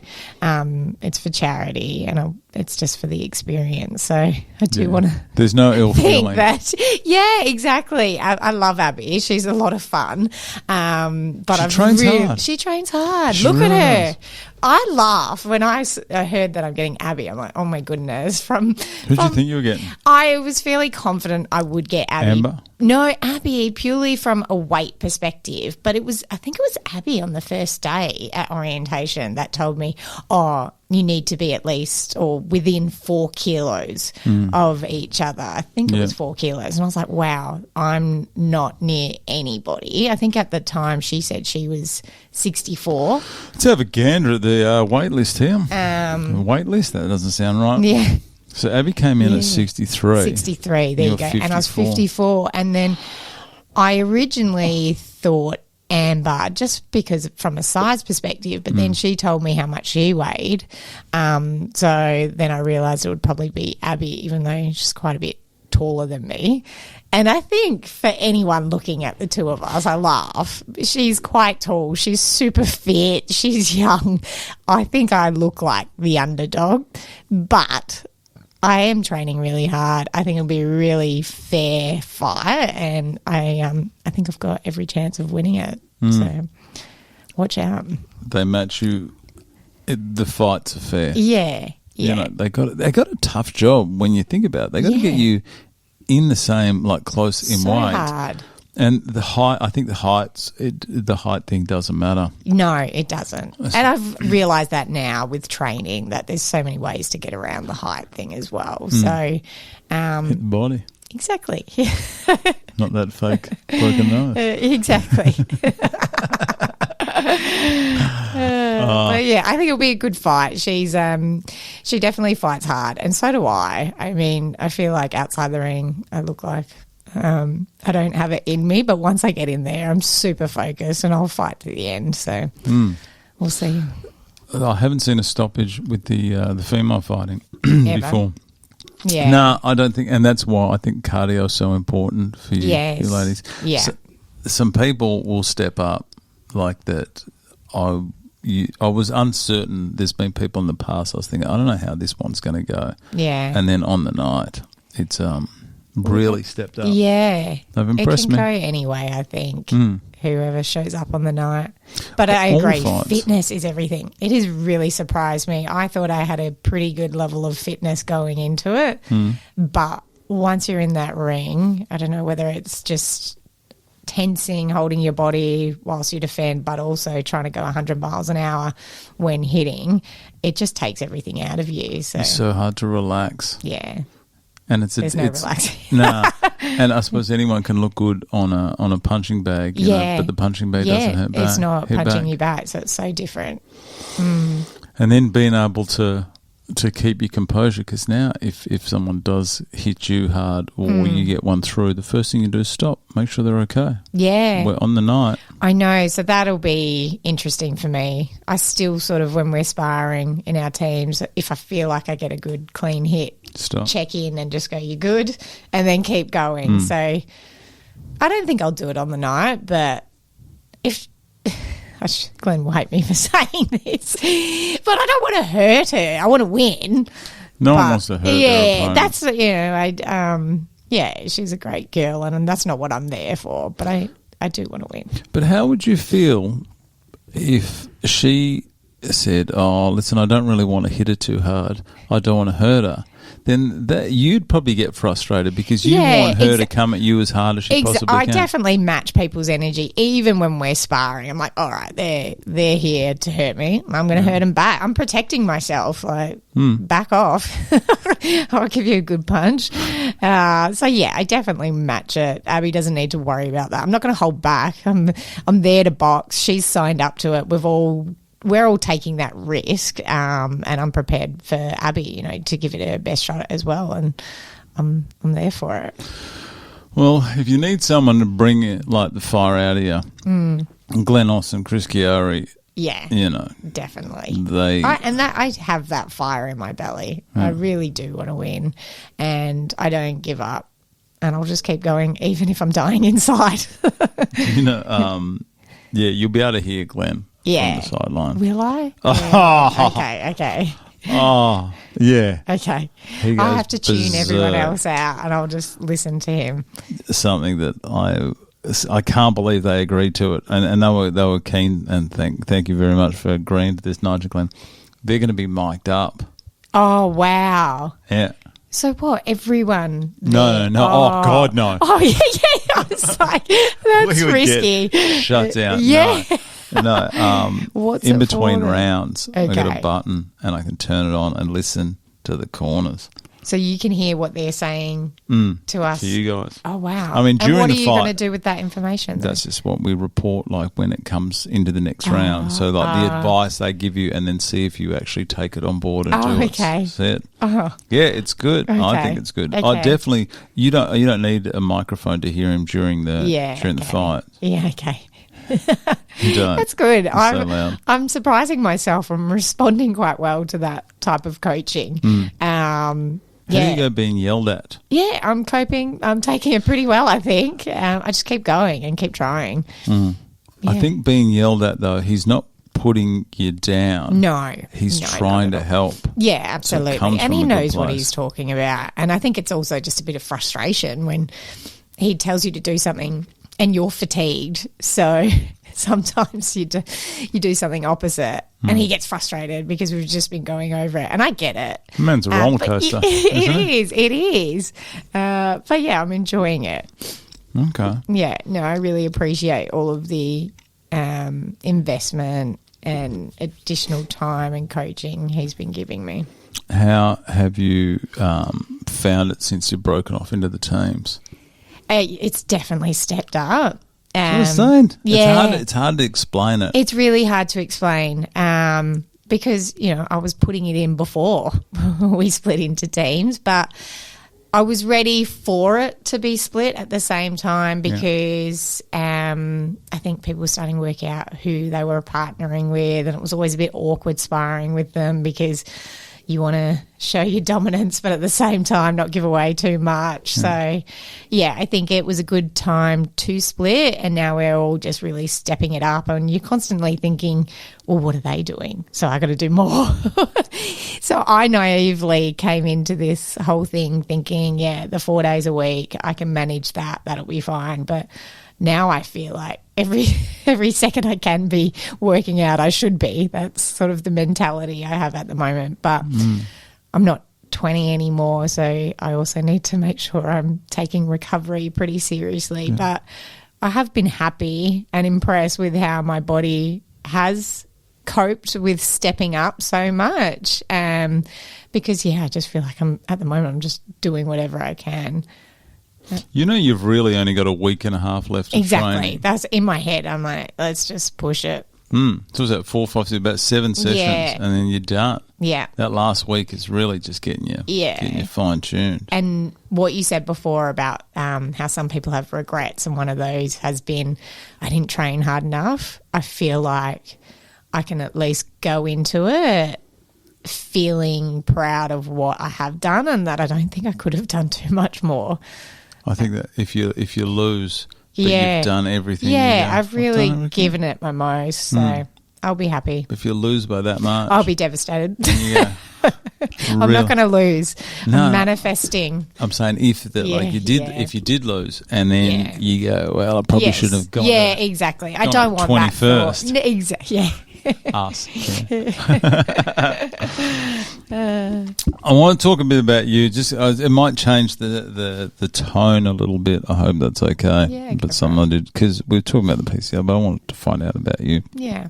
It's for charity, and it's just for the experience. So I do want to. There's no ill feeling. Yeah, exactly. I love Abby. She's a lot of fun. But she trains hard. She trains hard. She Look really at her. does. I laugh when I heard that I'm getting Abby. I'm like, oh my goodness. Who did you think you were getting? I was fairly confident I would get Abby. Amber? No, Abby, purely from a weight perspective. But I think it was Abby on the first day at orientation that told me, oh, you need to be at least or within 4 kilos of each other. I think it was 4 kilos. And I was like, wow, I'm not near anybody. I think at the time she said she was 64. Let's have a gander at the wait list here. Wait list? That doesn't sound right. Yeah. So Abby came in at 63. 63, there you go. 54. And I was 54. And then I originally thought Amber, just because from a size perspective, but then she told me how much she weighed. So then I realised it would probably be Abby, even though she's quite a bit taller than me. And I think for anyone looking at the two of us, I laugh. She's quite tall. She's super fit. She's young. I think I look like the underdog, but I am training really hard. I think it'll be a really fair fight, and I think I've got every chance of winning it. So watch out. They match you. The fights are fair. Yeah. You know, they got a tough job when you think about it. They got to get you in the same, like, close in weight. So hard. And the height, I think the height thing doesn't matter. No, it doesn't. And I've realised that now with training, that there's so many ways to get around the height thing as well. So, hit the body. Exactly. Not that fake broken nose. Exactly. But yeah, I think it'll be a good fight. She definitely fights hard, and so do I. I mean, I feel like outside the ring, I look like I don't have it in me, but once I get in there, I'm super focused and I'll fight to the end. So we'll see. I haven't seen a stoppage with the female fighting before. Yeah. No, I don't think, and that's why I think cardio is so important for you, you ladies. Yeah. So, some people will step up like that. I was uncertain. There's been people in the past. I was thinking, I don't know how this one's going to go. Yeah. And then on the night, it's really stepped up. Yeah. They've impressed me. It can go anyway, I think, whoever shows up on the night. But I agree, fitness is everything. It has really surprised me. I thought I had a pretty good level of fitness going into it. But once you're in that ring, I don't know whether it's just tensing, holding your body whilst you defend, but also trying to go 100 miles an hour when hitting, it just takes everything out of you. So it's so hard to relax. Yeah. And there's no relaxing. Nah. And I suppose anyone can look good on a punching bag, you know, but the punching bag doesn't hit back. It's not punching you back, so it's so different. And then being able to keep your composure, because now if someone does hit you hard or you get one through, the first thing you do is stop, make sure they're okay. Yeah. We're on the night. I know, so that'll be interesting for me. I still sort of, when we're sparring in our teams, if I feel like I get a good clean hit, stop, check in and just go, you're good, and then keep going. So I don't think I'll do it on the night, but if Glenn will hate me for saying this, but I don't want to hurt her. I want to win. No one wants to hurt her. Yeah, that's, she's a great girl, and that's not what I'm there for, but I do want to win. But how would you feel if she said, oh, listen, I don't really want to hit her too hard. I don't want to hurt her. Then you'd probably get frustrated because you want her to come at you as hard as she possibly can. I definitely match people's energy, even when we're sparring. I'm like, all right, they're here to hurt me. I'm going to hurt them back. I'm protecting myself. Like, back off. I'll give you a good punch. I definitely match it. Abby doesn't need to worry about that. I'm not going to hold back. I'm there to box. She's signed up to it. We're all taking that risk, and I'm prepared for Abby, to give it her best shot as well, and I'm there for it. Well, if you need someone to bring it, like the fire out of you, Glenn Austin, Chris Chiari, definitely. I have that fire in my belly. I really do want to win, and I don't give up, and I'll just keep going, even if I'm dying inside. Yeah, you'll be able to hear Glenn Yeah. from the sideline. Will I? Oh. Yeah. Okay. Oh, yeah. Okay. He I'll goes have to tune everyone berserk. else out and I'll just listen to him. Something that I can't believe they agreed to it, and they were keen. And thank you very much for agreeing to this, Nigel Glenn. They're going to be mic'd up. Oh, wow. Yeah. So what? Everyone? No. Oh, God, no. Oh, yeah. I was like, that's We would risky. get shut down. Yeah. No. What's in it between for then? rounds, I got Okay. a button and I can turn it on and listen to the corners. So you can hear what they're saying to us. To you guys. Oh, wow. I mean, and during what are the you fight- going to do with that information? then? That's just what we report, like when it comes into the next round. So, like the advice they give you, and then see if you actually take it on board and do what's okay. said. Oh. Yeah, it's good. I Okay. think it's good. I Okay. definitely you don't need a microphone to hear him during the Okay. fight. Yeah, okay. You don't. That's good. It's so loud. I'm surprising myself. I'm responding quite well to that type of coaching. How do Yeah. you go being yelled at? Yeah, I'm coping. I'm taking it pretty well, I think. I just keep going and keep trying. I think being yelled at, though, he's not putting you down. No. He's no, trying not to at all. help. Yeah, absolutely. comes And from he a good knows what place. he's talking about. And I think it's also just a bit of frustration when he tells you to do something and you're fatigued. So sometimes you do something opposite and he gets frustrated because we've just been going over it. And I get it. Man's a roller But coaster. It is. But yeah, I'm enjoying it. Okay. Yeah, no, I really appreciate all of the investment and additional time and coaching he's been giving me. How have you found it since you've broken off into the teams? It's definitely stepped up. I was saying. Yeah. It's hard to explain it. It's really hard to explain because, I was putting it in before we split into teams, but I was ready for it to be split at the same time because I think people were starting to work out who they were partnering with, and it was always a bit awkward sparring with them because you want to show your dominance but at the same time not give away too much. So, yeah, I think it was a good time to split, and now we're all just really stepping it up, and you're constantly thinking, well, what are they doing? So I got to do more. So I naively came into this whole thing thinking, the 4 days a week, I can manage that. That'll be fine. But now I feel like every second I can be working out, I should be. That's sort of the mentality I have at the moment. But I'm not 20 anymore, so I also need to make sure I'm taking recovery pretty seriously. But I have been happy and impressed with how my body has coped with stepping up so much because, I just feel like at the moment I'm just doing whatever I can. You've really only got a week and a half left of Exactly. training. That's in my head. I'm like, let's just push it. So was that 4, 5, 6, about 7 sessions, and then you're done. Yeah. That last week is really just getting you fine tuned. And what you said before about how some people have regrets, and one of those has been, I didn't train hard enough. I feel like I can at least go into it feeling proud of what I have done, and that I don't think I could have done too much more. I think that if you lose, but you've done everything. Yeah, you go, I've really done everything. given it my most, so I'll be happy. If you lose by that much, I'll be devastated. yeah. I'm not going to lose. No. I'm manifesting. I'm saying if you did lose, and then you go, well, I probably shouldn't have gone. Yeah, to exactly. I gone don't to want that 21st. thought. Exactly. Yeah. us. Yeah. I want to talk a bit about you. Just it might change the tone a little bit. I hope that's okay. Yeah, go but for something I did because we're talking about the PCL, but I wanted to find out about you. Yeah.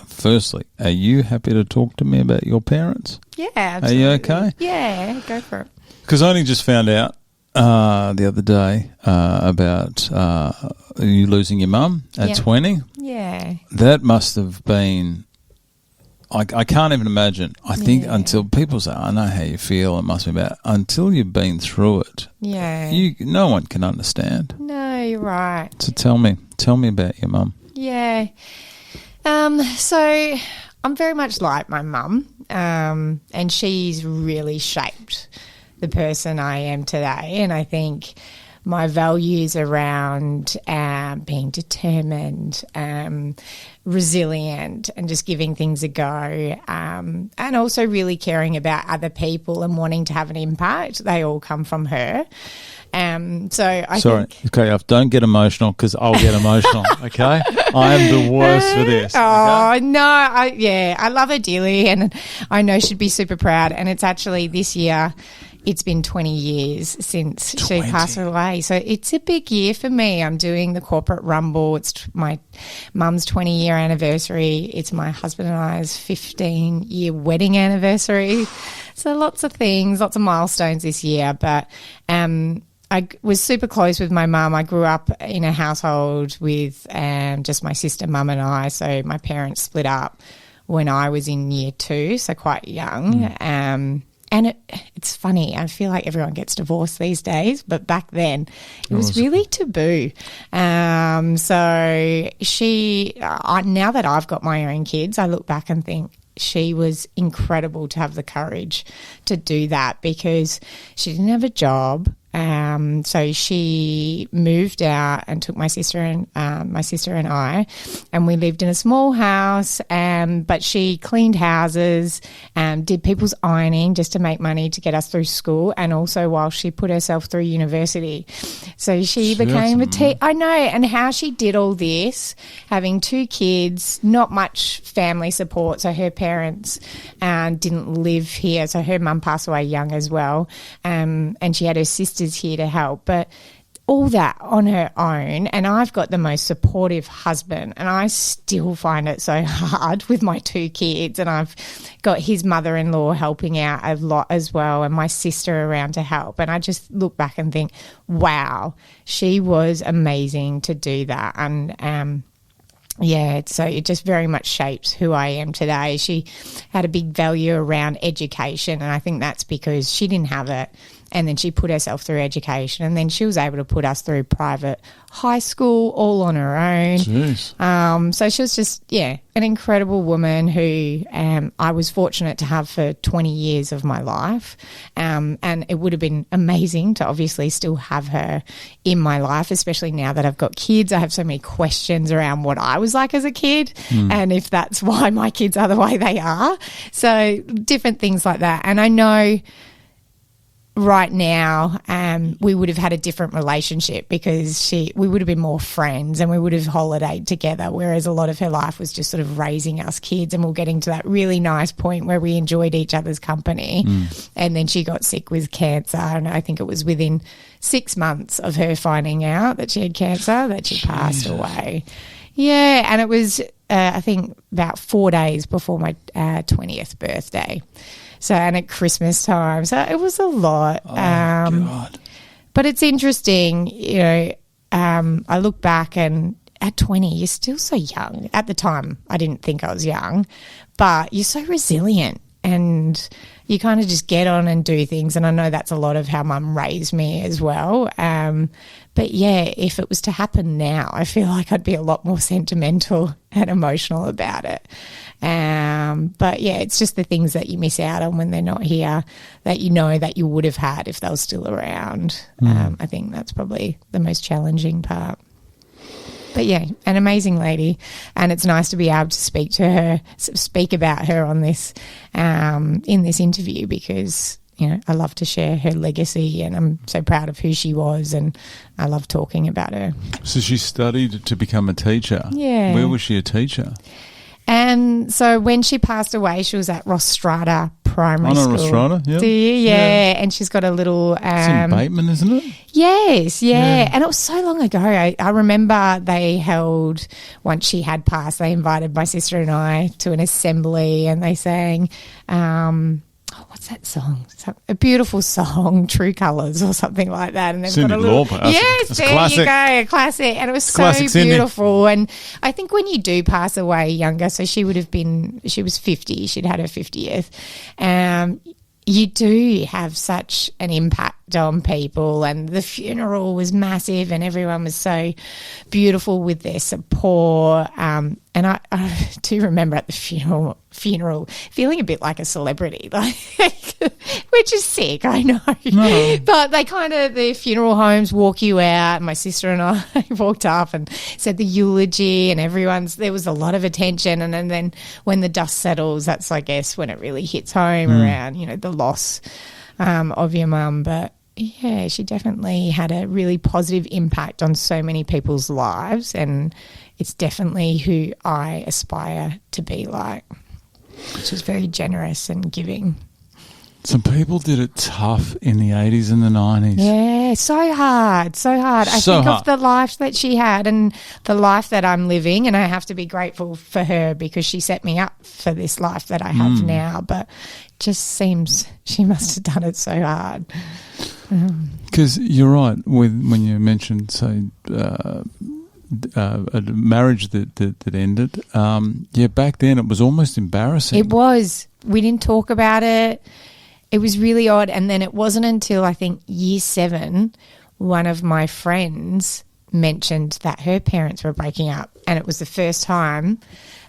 Firstly, are you happy to talk to me about your parents? Yeah, absolutely. Are you okay? Yeah, go for it. Because I only just found out the other day about you losing your mum at 20. Yeah. That must have been, I can't even imagine. I think until people say, I know how you feel, it must be bad. Until you've been through it, Yeah. no one can understand. No, you're right. So tell me about your mum. Yeah. So I'm very much like my mum, and she's really shaped the person I am today. And I think my values around being determined, resilient, and just giving things a go, and also really caring about other people and wanting to have an impact, they all come from her. So I think... Okay, don't get emotional because I'll get emotional, okay? I am the worst for this. Oh, okay? no. I love her dearly, and I know she'd be super proud. And it's actually this year, it's been 20 years since she passed away. So it's a big year for me. I'm doing the Corporate Rumble. It's my mum's 20-year anniversary. It's my husband and I's 15-year wedding anniversary. So lots of things, lots of milestones this year. But I was super close with my mum. I grew up in a household with just my sister, mum and I. So my parents split up when I was in year 2, so quite young. And it's funny. I feel like everyone gets divorced these days, but back then it was really taboo. So now that I've got my own kids, I look back and think, she was incredible to have the courage to do that because she didn't have a job. So she moved out and took my sister and I, and we lived in a small house. But she cleaned houses, did people's ironing just to make money to get us through school, and also while she put herself through university. So she became I know, and how she did all this, having 2 kids, not much family support. So her parents didn't live here. So her mum passed away young as well, and she had her sisters here to help, but all that on her own. And I've got the most supportive husband, and I still find it so hard with my 2 kids, and I've got his mother-in-law helping out a lot as well, and my sister around to help. And I just look back and think, wow, she was amazing to do that. And so it just very much shapes who I am today. She had a big value around education, and I think that's because she didn't have it. And then she put herself through education, and then she was able to put us through private high school all on her own. Jeez. So she was just, an incredible woman who I was fortunate to have for 20 years of my life. And it would have been amazing to obviously still have her in my life, especially now that I've got kids. I have so many questions around what I was like as a kid and if that's why my kids are the way they are. So different things like that. And I know right now we would have had a different relationship because we would have been more friends and we would have holidayed together, whereas a lot of her life was just sort of raising us kids, and we're getting to that really nice point where we enjoyed each other's company. And then she got sick with cancer, and I think it was within 6 months of her finding out that she had cancer that she passed away. Yeah, and it was I think about 4 days before my 20th birthday. So, and at Christmas time. So it was a lot. God. But it's interesting, I look back, and at 20, you're still so young. At the time, I didn't think I was young, but you're so resilient and you kind of just get on and do things. And I know that's a lot of how Mum raised me as well. But yeah, if it was to happen now, I feel like I'd be a lot more sentimental and emotional about it. But yeah, it's just the things that you miss out on when they're not here that you know that you would have had if they were still around. I think that's probably the most challenging part. But yeah, an amazing lady, and it's nice to be able to speak about her on this, in this interview, because I love to share her legacy, and I'm so proud of who she was, and I love talking about her. So she studied to become a teacher. Yeah. Where was she a teacher? And so when she passed away, she was at Rostrata Primary School. Rostrata, yeah. Do you? Yeah. And she's got a little... it's in Bateman, isn't it? Yes, yeah. And it was so long ago. I remember they held, once she had passed, they invited my sister and I to an assembly, and they sang... what's that song? A beautiful song, True Colours or something like that. And they've got a little... Yes, there you go, a classic. And it was so beautiful. And I think when you do pass away younger, so she was 50, she'd had her 50th, you do have such an impact packed on people, and the funeral was massive, and everyone was so beautiful with their support. And I do remember at the funeral feeling a bit like a celebrity, like, which is sick, I know. No. But the funeral homes walk you out. My sister and I walked up and said the eulogy, and there was a lot of attention. And then when the dust settles, that's, I guess, when it really hits home around, the loss of your mum. But yeah, she definitely had a really positive impact on so many people's lives, and it's definitely who I aspire to be like. She's very generous and giving. Some people did it tough in the 80s and the 90s. Yeah, so hard. I think of the life that she had and the life that I'm living, and I have to be grateful for her because she set me up for this life that I have now. But it just seems she must have done it so hard. Because you're right, when you mentioned, say, a marriage that ended, back then it was almost embarrassing. It was. We didn't talk about it. It was really odd. And then it wasn't until I think year 7, one of my friends mentioned that her parents were breaking up, and it was the first time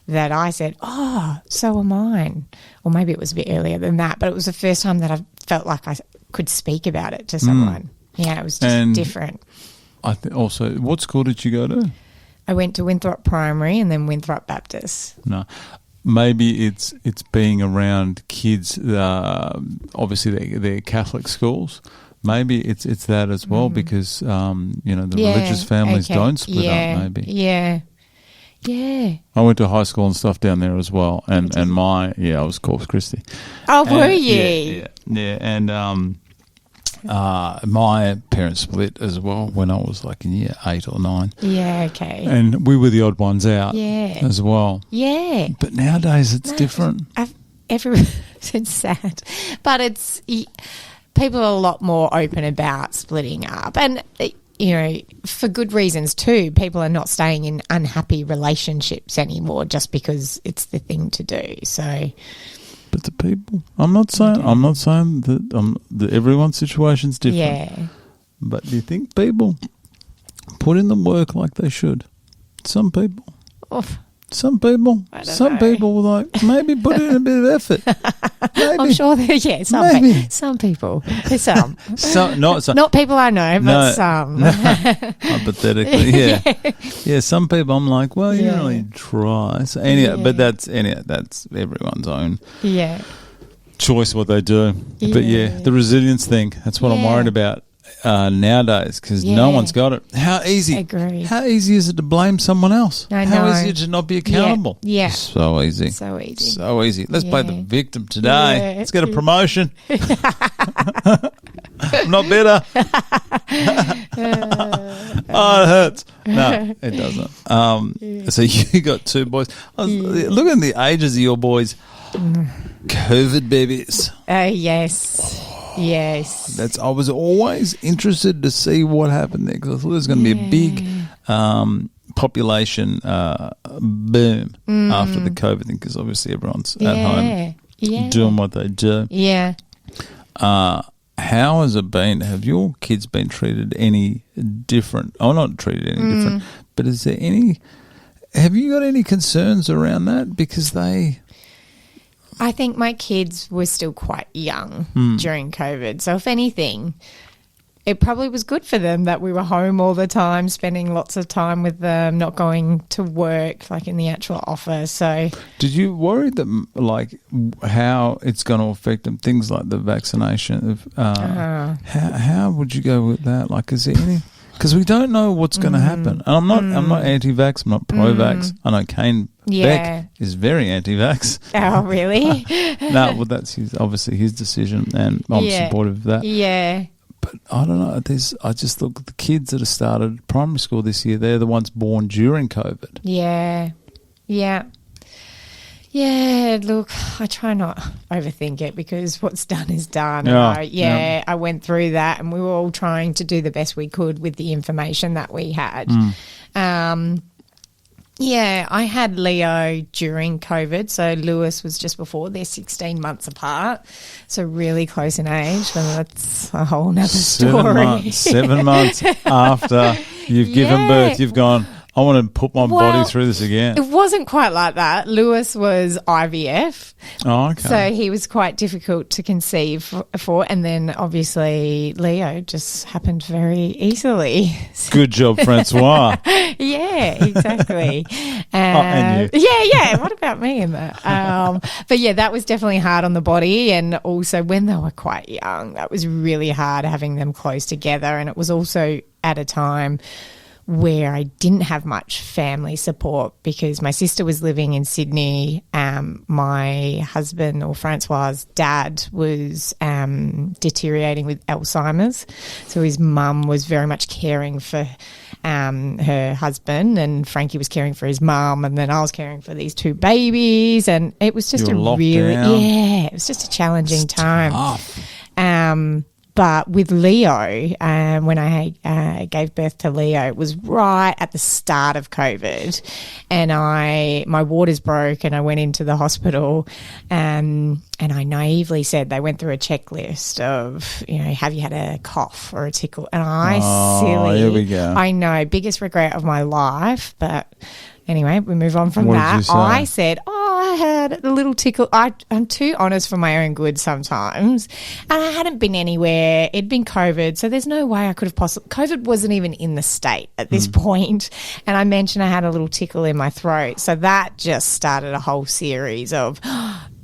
that I said, oh, so are mine. Or maybe it was a bit earlier than that, but it was the first time that I felt like I could speak about it to someone. Yeah, it was just different. I also, what school did you go to? I went to Winthrop Primary and then Winthrop Baptist. No. Maybe it's being around kids, obviously they're Catholic schools. Maybe it's that as well because, the religious families don't split up maybe. Yeah. Yeah. I went to high school and stuff down there as well. And I was Corpus Christi. Oh, were you? Yeah. And my parents split as well when I was like in year 8 or 9. Yeah, okay. And we were the odd ones out as well. Yeah. But nowadays it's different. It's sad. But people are a lot more open about splitting up. And, for good reasons too. People are not staying in unhappy relationships anymore just because it's the thing to do. So... But the people, I'm not saying that everyone's situation's different. Yeah. But do you think people put in the work like they should? Some people. Some people like maybe put in a bit of effort. Maybe. I'm sure some people. There's some. Not people I know, but some. Hypothetically, yeah. Yeah, some people I'm like, well, you don't really try. So but that's everyone's own choice what they do. Yeah. But the resilience thing, that's what I'm worried about. Nowadays, because no one's got it. How easy? Agree. How easy is it to blame someone else? I know. How easy is it to not be accountable? Yeah. So easy. So easy. So easy. Let's play the victim today. Let's get a promotion. I'm not bitter. Oh, it hurts. No, it doesn't. So you got 2 boys. Look at the ages of your boys. COVID babies. Yes. Yes. I was always interested to see what happened there because I thought there was going to be a big population boom after the COVID thing because obviously everyone's at home doing what they do. Yeah. How has it been? Have your kids been treated any different? Oh, not treated any different, but have you got any concerns around that? Because I think my kids were still quite young during COVID. So if anything, it probably was good for them that we were home all the time, spending lots of time with them, not going to work like in the actual office. So did you worry that how it's going to affect them, things like the vaccination? How would you go with that? Like, is there any... Because we don't know what's going to happen. And I'm not anti-vax. I'm not pro-vax. I know Kane Beck is very anti-vax. Oh, really? No, well, that's obviously his decision, and I'm supportive of that. Yeah. But I don't know. I just look at the kids that have started primary school this year. They're the ones born during COVID. Yeah. Yeah. Yeah, look, I try not overthink it because what's done is done. I went through that and we were all trying to do the best we could with the information that we had. Yeah, I had Leo during COVID, so Lewis was just before. They're 16 months apart, so really close in age, and that's a whole nother story. 7 months after you've given birth, you've gone, I want to put my body through this again. It wasn't quite like that. Lewis was IVF. Oh, okay. So he was quite difficult to conceive for. And then obviously Leo just happened very easily. Good job, Francois. Yeah, exactly. And you. Yeah. What about me in that? But yeah, that was definitely hard on the body. And also when they were quite young, that was really hard having them close together. And it was also at a time where I didn't have much family support because my sister was living in Sydney. My husband, or Francois' dad, was deteriorating with Alzheimer's. So his mum was very much caring for her husband, and Frankie was caring for his mum, and then I was caring for these two babies. And it was just it was just a challenging time. Tough. But with Leo, when I gave birth to Leo, it was right at the start of COVID, and my waters broke, and I went into the hospital, and I naively said, they went through a checklist of, have you had a cough or a tickle? And here we go. I know, biggest regret of my life, but anyway, we move on from that. I said, I had a little tickle. I'm too honest for my own good sometimes. And I hadn't been anywhere. It'd been COVID, so there's no way I could have possibly. COVID wasn't even in the state at this point. And I mentioned I had a little tickle in my throat. So that just started a whole series of,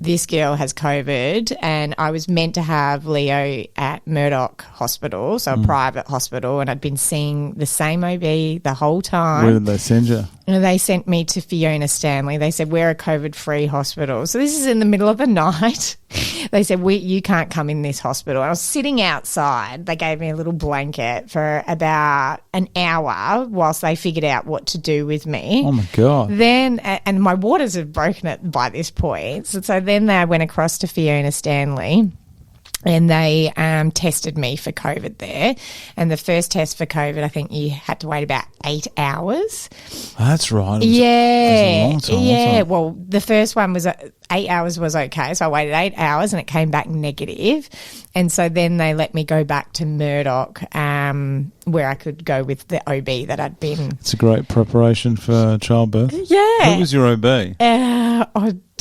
this girl has COVID, and I was meant to have Leo at Murdoch Hospital, so a private hospital, and I'd been seeing the same OB the whole time. Where did they send you? And they sent me to Fiona Stanley. They said, we're a COVID-free hospital. So this is in the middle of the night. They said, you can't come in this hospital. I was sitting outside. They gave me a little blanket for about an hour whilst they figured out what to do with me. Oh, my God. Then, and my waters had broken it by this point. So then they went across to Fiona Stanley, and they tested me for COVID there. And the first test for COVID, I think you had to wait about 8 hours. That's right. It was a long time, yeah. Well, the first one was 8 hours was okay. So I waited 8 hours and it came back negative. And so then they let me go back to Murdoch, where I could go with the OB that I'd been. It's a great preparation for childbirth. Yeah. Who was your OB?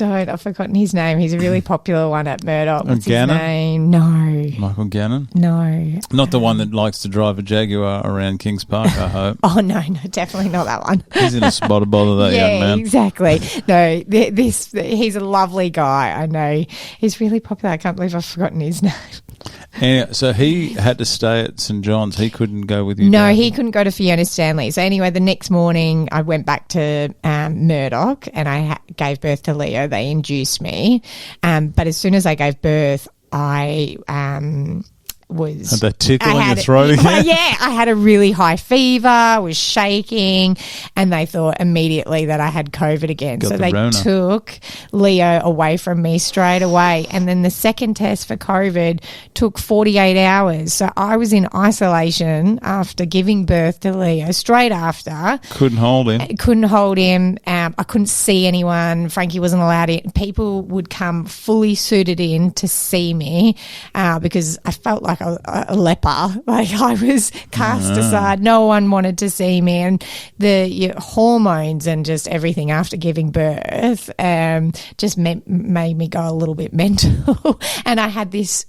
I've forgotten his name. He's a really popular one at Murdoch. What's Gannon? his name? No. Michael Gannon? No. Not the one that likes to drive a Jaguar around Kings Park, I hope. Oh, no, definitely not that one. He's in a spot of bother, that young man. Yeah, exactly. No, he's a lovely guy. I know. He's really popular. I can't believe I've forgotten his name. Anyway, so he had to stay at St John's. He couldn't go with you. No, he couldn't go to Fiona Stanley. So anyway, the next morning I went back to Murdoch, and I gave birth to Leo. They induced me. But as soon as I gave birth, I was... Had that tickle in your throat again? Yeah, I had a really high fever, was shaking, and they thought immediately that I had COVID again. So they took Leo away from me straight away. And then the second test for COVID took 48 hours. So I was in isolation after giving birth to Leo, straight after. Couldn't hold him. I couldn't see anyone. Frankie wasn't allowed in. People would come fully suited in to see me because I felt like a leper. Like I was cast aside. No one wanted to see me, and the hormones and just everything after giving birth just made me go a little bit mental. And I had this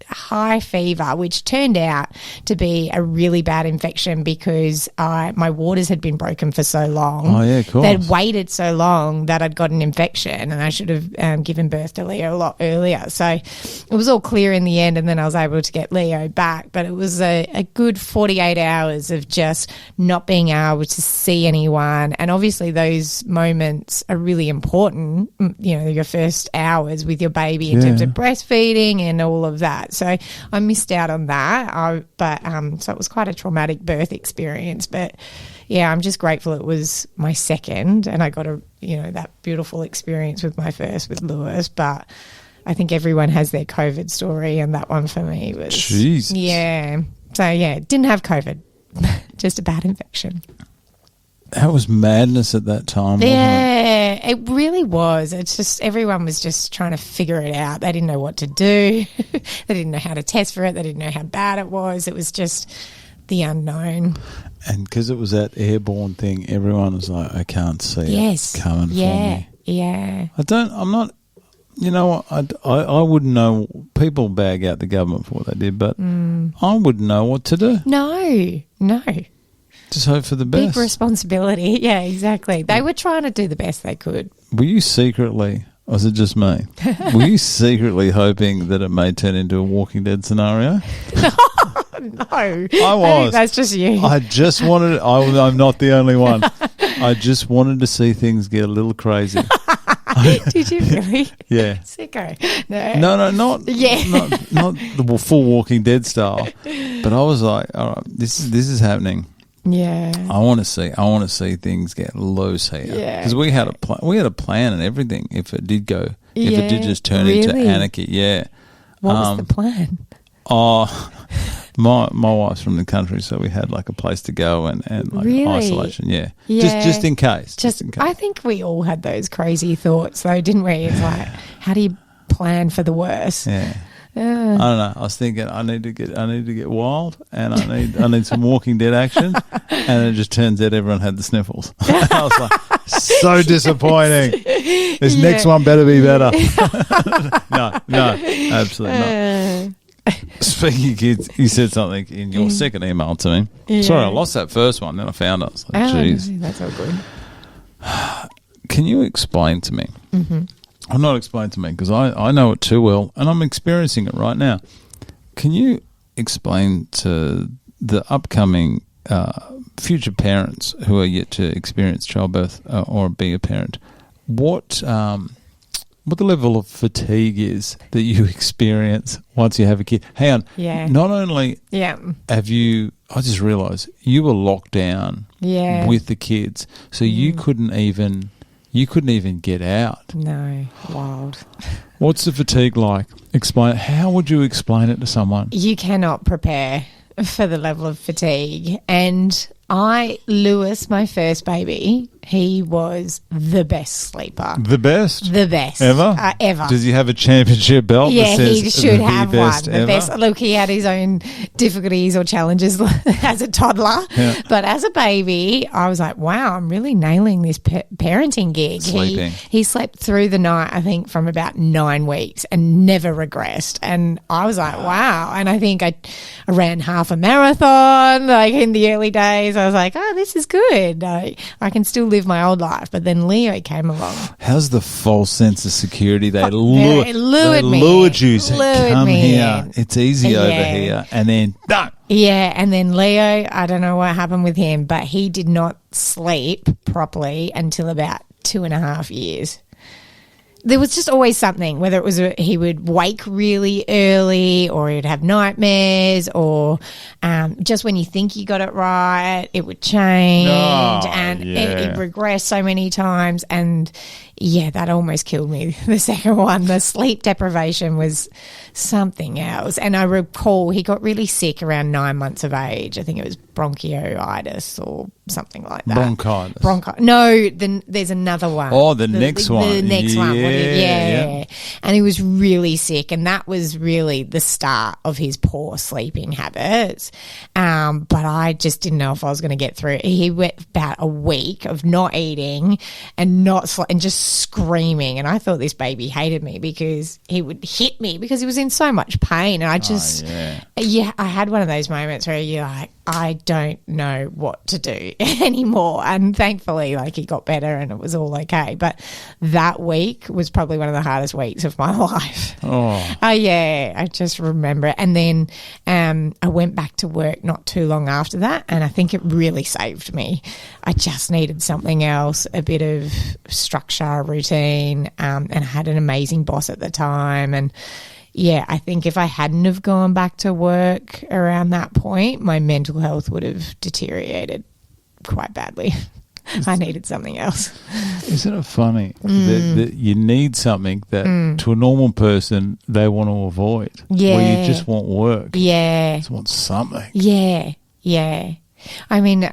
high fever, which turned out to be a really bad infection because my waters had been broken for so long. Oh, yeah, of course. They'd waited so long that I'd got an infection, and I should have given birth to Leo a lot earlier. So it was all clear in the end, and then I was able to get Leo back. But it was a good 48 hours of just not being able to see anyone. And obviously those moments are really important, your first hours with your baby in terms of breastfeeding and all of that. So I missed out on that. So it was quite a traumatic birth experience. But yeah, I'm just grateful it was my second, and I got that beautiful experience with my first with Lewis. But I think everyone has their COVID story, and that one for me was Jesus. Yeah. So yeah, didn't have COVID, just a bad infection. That was madness at that time, wasn't it? Yeah, it really was. It's just everyone was just trying to figure it out. They didn't know what to do. They didn't know how to test for it. They didn't know how bad it was. It was just the unknown. And because it was that airborne thing, everyone was like, I can't see it coming for me. Yeah. I'm not, you know what, I wouldn't know. People bag out the government for what they did, but I wouldn't know what to do. No. Just hope for the best. Big responsibility. Yeah, exactly. They were trying to do the best they could. Were you secretly, or was it just me? Were you secretly hoping that it may turn into a Walking Dead scenario? No. I was. I think that's just you. I just wanted, I'm not the only one. I just wanted to see things get a little crazy. Did you really? Yeah. Sicko. No, not the full Walking Dead style. But I was like, all right, this is happening. Yeah. I want to see things get loose here. Yeah. Because we had a plan and everything. If it did go, if it did just turn into anarchy, yeah. What was the plan? Oh, my wife's from the country, so we had like a place to go and like isolation. Yeah. Just in case. Just in case. I think we all had those crazy thoughts, though, didn't we? It's like, how do you plan for the worst? Yeah. I don't know. I was thinking I need to get wild, and I need some Walking Dead action, and it just turns out everyone had the sniffles. I was like, so disappointing. This next one better be better. No, absolutely not. Speaking of kids, you said something in your second email to me. Yeah. Sorry, I lost that first one, then I found it. I was like, jeez. That's all good. Can you explain to me? Mm-hmm. Well, not explain to me because I know it too well and I'm experiencing it right now. Can you explain to the upcoming future parents who are yet to experience childbirth or be a parent what the level of fatigue is that you experience once you have a kid? Hang on. Yeah. Not only have you, I just realised you were locked down with the kids, so you couldn't even get out. No, wild. What's the fatigue like? Explain. How would you explain it to someone? You cannot prepare for the level of fatigue. And Lewis, my first baby, he was the best sleeper. The best? The best. Ever? Ever. Does he have a championship belt that says he should have one. The ever? best. Look, he had his own difficulties or challenges as a toddler. Yeah. But as a baby, I was like, wow, I'm really nailing this parenting gig. Sleeping. He slept through the night, I think, from about 9 weeks and never regressed. And I was like, wow. And I think I ran half a marathon, like in the early days. I was like, oh, this is good. I can still live my old life. But then Leo came along. How's the false sense of security? They lured you. Come here. It's easy over here. And then done. Yeah, and then Leo, I don't know what happened with him, but he did not sleep properly until about 2.5 years. There was just always something, whether it was he would wake really early or he would have nightmares or just when you think you got it right, it would change it regressed so many times. And, yeah, that almost killed me, the second one. The sleep deprivation was something else. And I recall he got really sick around 9 months of age. I think it was bronchitis or something like that. Bronchitis. No, then there's another one. Oh, the next one. The next one. Yeah. And he was really sick, and that was really the start of his poor sleeping habits. But I just didn't know if I was going to get through it. He went about a week of not eating and and just screaming, and I thought this baby hated me because he would hit me because he was in so much pain. And I just, I had one of those moments where you're like, I don't know what to do anymore. And thankfully, like, he got better and it was all okay. But that week was probably one of the hardest weeks of my life. I just remember it. And then I went back to work not too long after that, and I think it really saved me. I just needed something else, a bit of structure, routine, and I had an amazing boss at the time. And yeah, I think if I hadn't have gone back to work around that point, my mental health would have deteriorated quite badly. I needed something else. Isn't it funny that you need something that to a normal person they want to avoid? Yeah. Where you just want work. Yeah. You just want something. Yeah. I mean,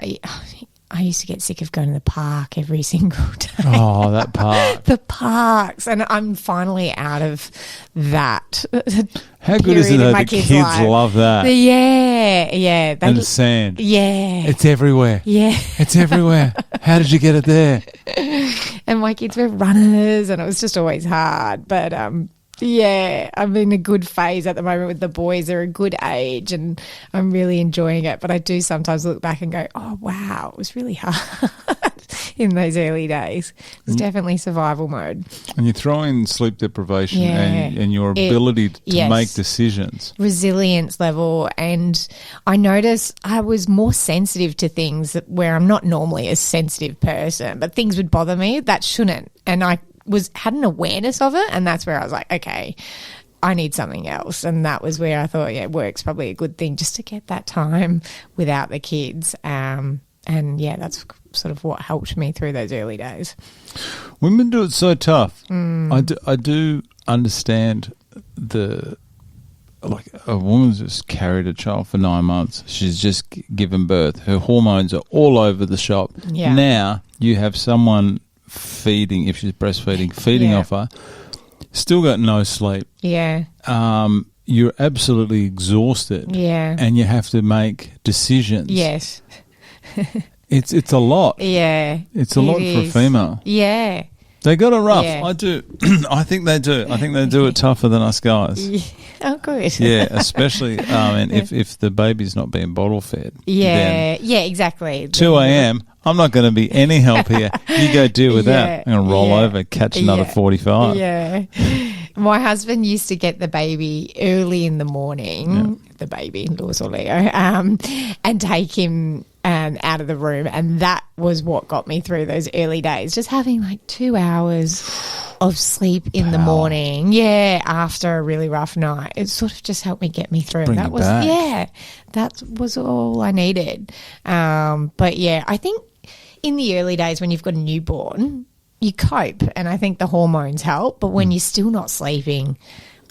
I used to get sick of going to the park every single day. Oh, that park. The parks. And I'm finally out of that. How good is it that the kids love that? Yeah. And the sand. Yeah. It's everywhere. Yeah. It's everywhere. How did you get it there? And my kids were runners and it was just always hard. But, yeah, I'm in a good phase at the moment with the boys. They're a good age and I'm really enjoying it. But I do sometimes look back and go, oh, wow, it was really hard in those early days. It was definitely survival mode. And you throw in sleep deprivation and your ability to make decisions. Resilience level. And I noticed I was more sensitive to things where I'm not normally a sensitive person, but things would bother me that shouldn't. And I had an awareness of it, and that's where I was like, okay, I need something else. And that was where I thought, work's probably a good thing just to get that time without the kids. And that's sort of what helped me through those early days. Women do it so tough. I do understand like a woman's just carried a child for 9 months. She's just given birth. Her hormones are all over the shop. Yeah. Now you have someone feeding, if she's breastfeeding, feeding off her, still got no sleep. Yeah. You're absolutely exhausted. Yeah. And you have to make decisions. Yes. It's a lot. Yeah. It's a lot for a female. Yeah. They got it rough. Yeah. I do. I think they do. I think they do it tougher than us guys. Yeah. Oh, good. Yeah, especially if the baby's not being bottle fed. Yeah. Yeah, exactly. 2 a.m., I'm not going to be any help here. You go deal with that. I'm going to roll over, catch another 45. Yeah. My husband used to get the baby early in the morning, the baby, Lewis or Leo, and take him out of the room. And that was what got me through those early days, just having like 2 hours of sleep in the morning. Yeah, after a really rough night. It sort of just helped me get me through. That was all I needed. But yeah, I think in the early days when you've got a newborn, you cope, and I think the hormones help. But when you're still not sleeping,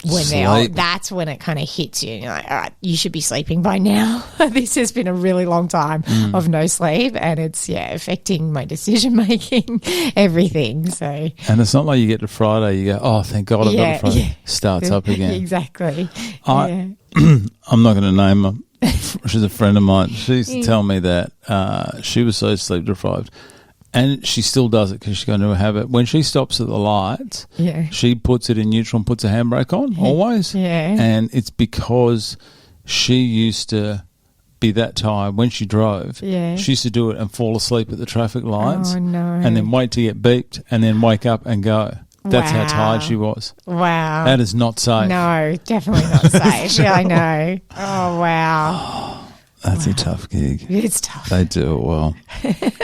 that's when it kind of hits you. And you're like, all right, you should be sleeping by now. This has been a really long time of no sleep, and it's affecting my decision making, everything. So, and it's not like you get to Friday, you go, oh, thank God I've got to Friday. Starts up again. Exactly. I'm not going to name her. She's a friend of mine. She used to tell me that she was so sleep deprived. And she still does it because she's going to a habit. When she stops at the lights, she puts it in neutral and puts a handbrake on, always. Yeah. And it's because she used to be that tired when she drove. Yeah. She used to do it and fall asleep at the traffic lights. Oh, no. And then wait to get beeped and then wake up and go. That's how tired she was. Wow. That is not safe. No, definitely not safe. Yeah, I know. Oh, wow. That's a tough gig. It's tough. They do it well.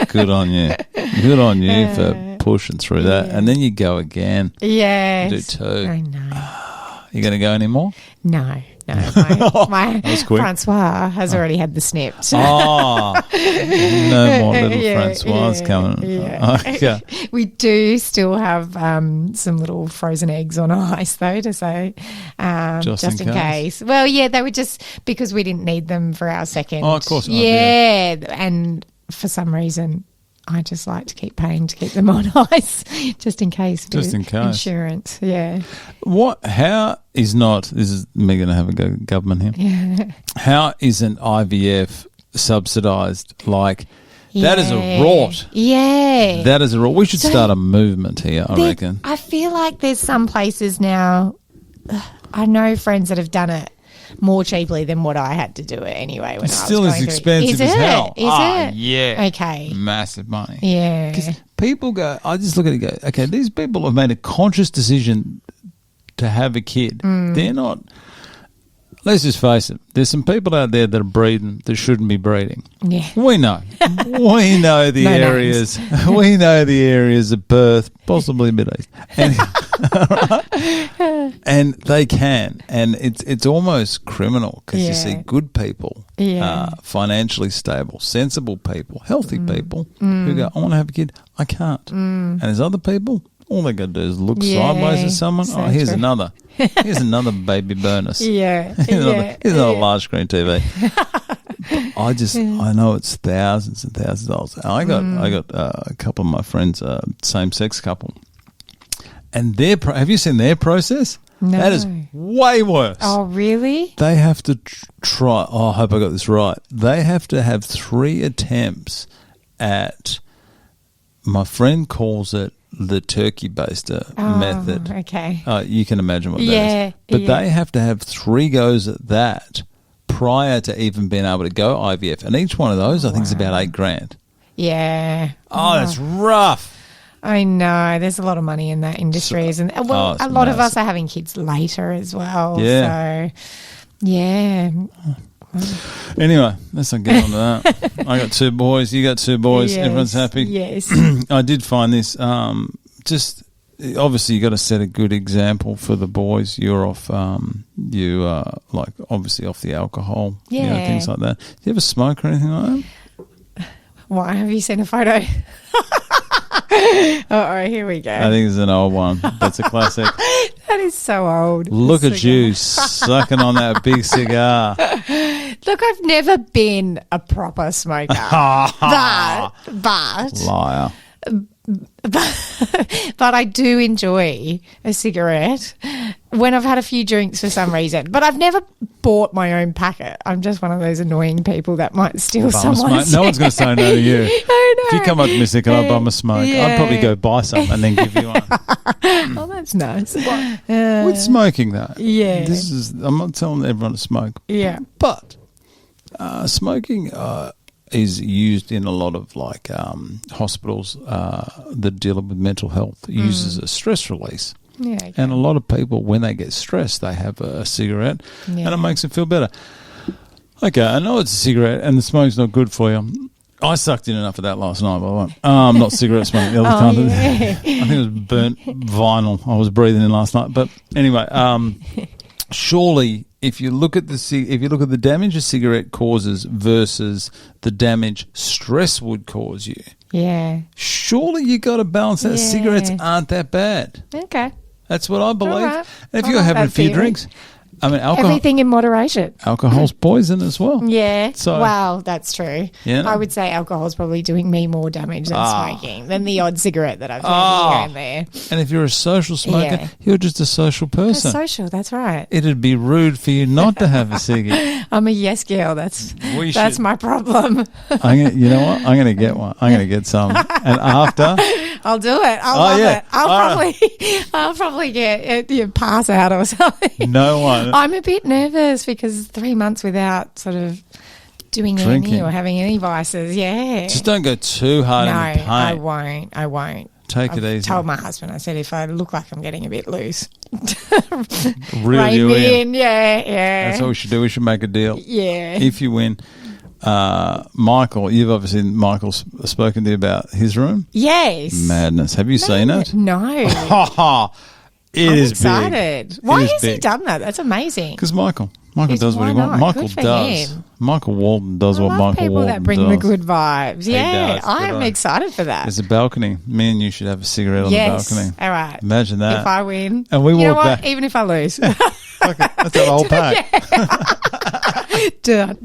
Good on you. Good on you for pushing through that. And then you go again. Yes. You do two. I know. You going to go anymore? No. My Francois has already had the snipped. Oh, no more little Francois coming. Yeah. Okay. We do still have some little frozen eggs on ice, though, to say, just in case. Well, yeah, they were just because we didn't need them for our second. Oh, of course not. Yeah, and for some reason, I just like to keep paying to keep them on ice, just in case. Just in case. Insurance, yeah. How is not, this is me going to have a go at government here. Yeah. How isn't IVF subsidised? Like, that is a rort. Yeah. That is a rort. We should start a movement here, I reckon. I feel like there's some places now, I know friends that have done it more cheaply than what I had to do it anyway. When it's still as expensive as hell. Is it? Yeah. Okay. Massive money. Yeah. Because people go, I just look at it and go, okay, these people have made a conscious decision to have a kid. They're not, let's just face it, there's some people out there that are breeding that shouldn't be breeding. Yeah. We know. We know the areas. We know the areas of Perth, possibly Mid-East. And they can. And it's almost criminal because you see good people, financially stable, sensible people, healthy people who go, I want to have a kid. I can't. And there's other people, all they got to do is look sideways at someone. So here's another. Here's another baby bonus. Yeah. Here's another large screen TV. I know it's thousands and thousands of dollars. And I got a couple of my friends, same-sex couple, and have you seen their process? No. That is way worse. Oh, really? They have to try. Oh, I hope I got this right. They have to have 3 attempts at. My friend calls it the turkey baster method. Okay. You can imagine what that is. But they have to have 3 goes at that prior to even being able to go IVF, and each one of those I think is about $8,000. Yeah. Oh, that's rough. I know. There's a lot of money in that industry, isn't there? Well, a lot of us are having kids later as well. Yeah. So, yeah. Anyway, let's not get on to that. I got 2 boys. You got 2 boys. Yes, Everyone's happy. Yes. I did find this. Just obviously, you got to set a good example for the boys. You're off. Like obviously off the alcohol. Yeah. Things like that. Do you ever smoke or anything like that? Why? Have you seen a photo? Uh-oh, here we go. I think it's an old one. That's a classic. That is so old. Look at you sucking on that big cigar. Look, I've never been a proper smoker. but Liar. But I do enjoy a cigarette when I've had a few drinks for some reason. But I've never bought my own packet. I'm just one of those annoying people that might steal someone's. No one's going to say no to you. I know. If you come up to me saying, "Can I bum a smoke?" I'd probably go buy some and then give you one. Oh, that's nice. With smoking, though, Yeah. I'm not telling everyone to smoke. Yeah. But smoking is used in a lot of like hospitals that deal with mental health. It uses a stress release. Yeah. Okay. And a lot of people, when they get stressed, they have a cigarette and it makes them feel better. Okay, I know it's a cigarette and the smoke's not good for you. I sucked in enough of that last night, by the way. Not cigarette smoke. The other time. Yeah. I think it was burnt vinyl I was breathing in last night. But anyway, surely if you look at the damage a cigarette causes versus the damage stress would cause you, surely you got to balance that. Yeah. Cigarettes aren't that bad. Okay. That's what I believe. Right. And if you're having a few drinks, I mean, Everything in moderation. alcohol's poison as well. Yeah. So, wow, that's true. Yeah. I would say alcohol's probably doing me more damage than smoking, than the odd cigarette that I've had here and there. And if you're a social smoker, you're just a social person. Social, that's right. It'd be rude for you not to have a ciggy. I'm a yes girl. That's my problem. You know what? I'm going to get one. I'm going to get some. And after... I'll do it. I'll love it. I'll probably get you pass out or something. No one. I'm a bit nervous because 3 months without sort of doing any or having any vices. Yeah. Just don't go too hard in the paint. I won't. Take it easy. I told my husband, I said, if I look like I'm getting a bit loose, Reel you in. Yeah. That's what we should do. We should make a deal. Yeah. If you win, Michael, you've obviously spoken to you about his room. Yes. Madness. Have you seen it? No. I'm excited. Big. Why has he done that? That's amazing. Because Michael does what he wants. Michael does. Him. Michael Walden does what Michael Walden does. People that bring the good vibes. Yeah, I am excited for that. There's a balcony. Me and you should have a cigarette on the balcony. All right. Imagine that. If I win. And we walk back. Even if I lose. Okay, that's the whole pack. Done.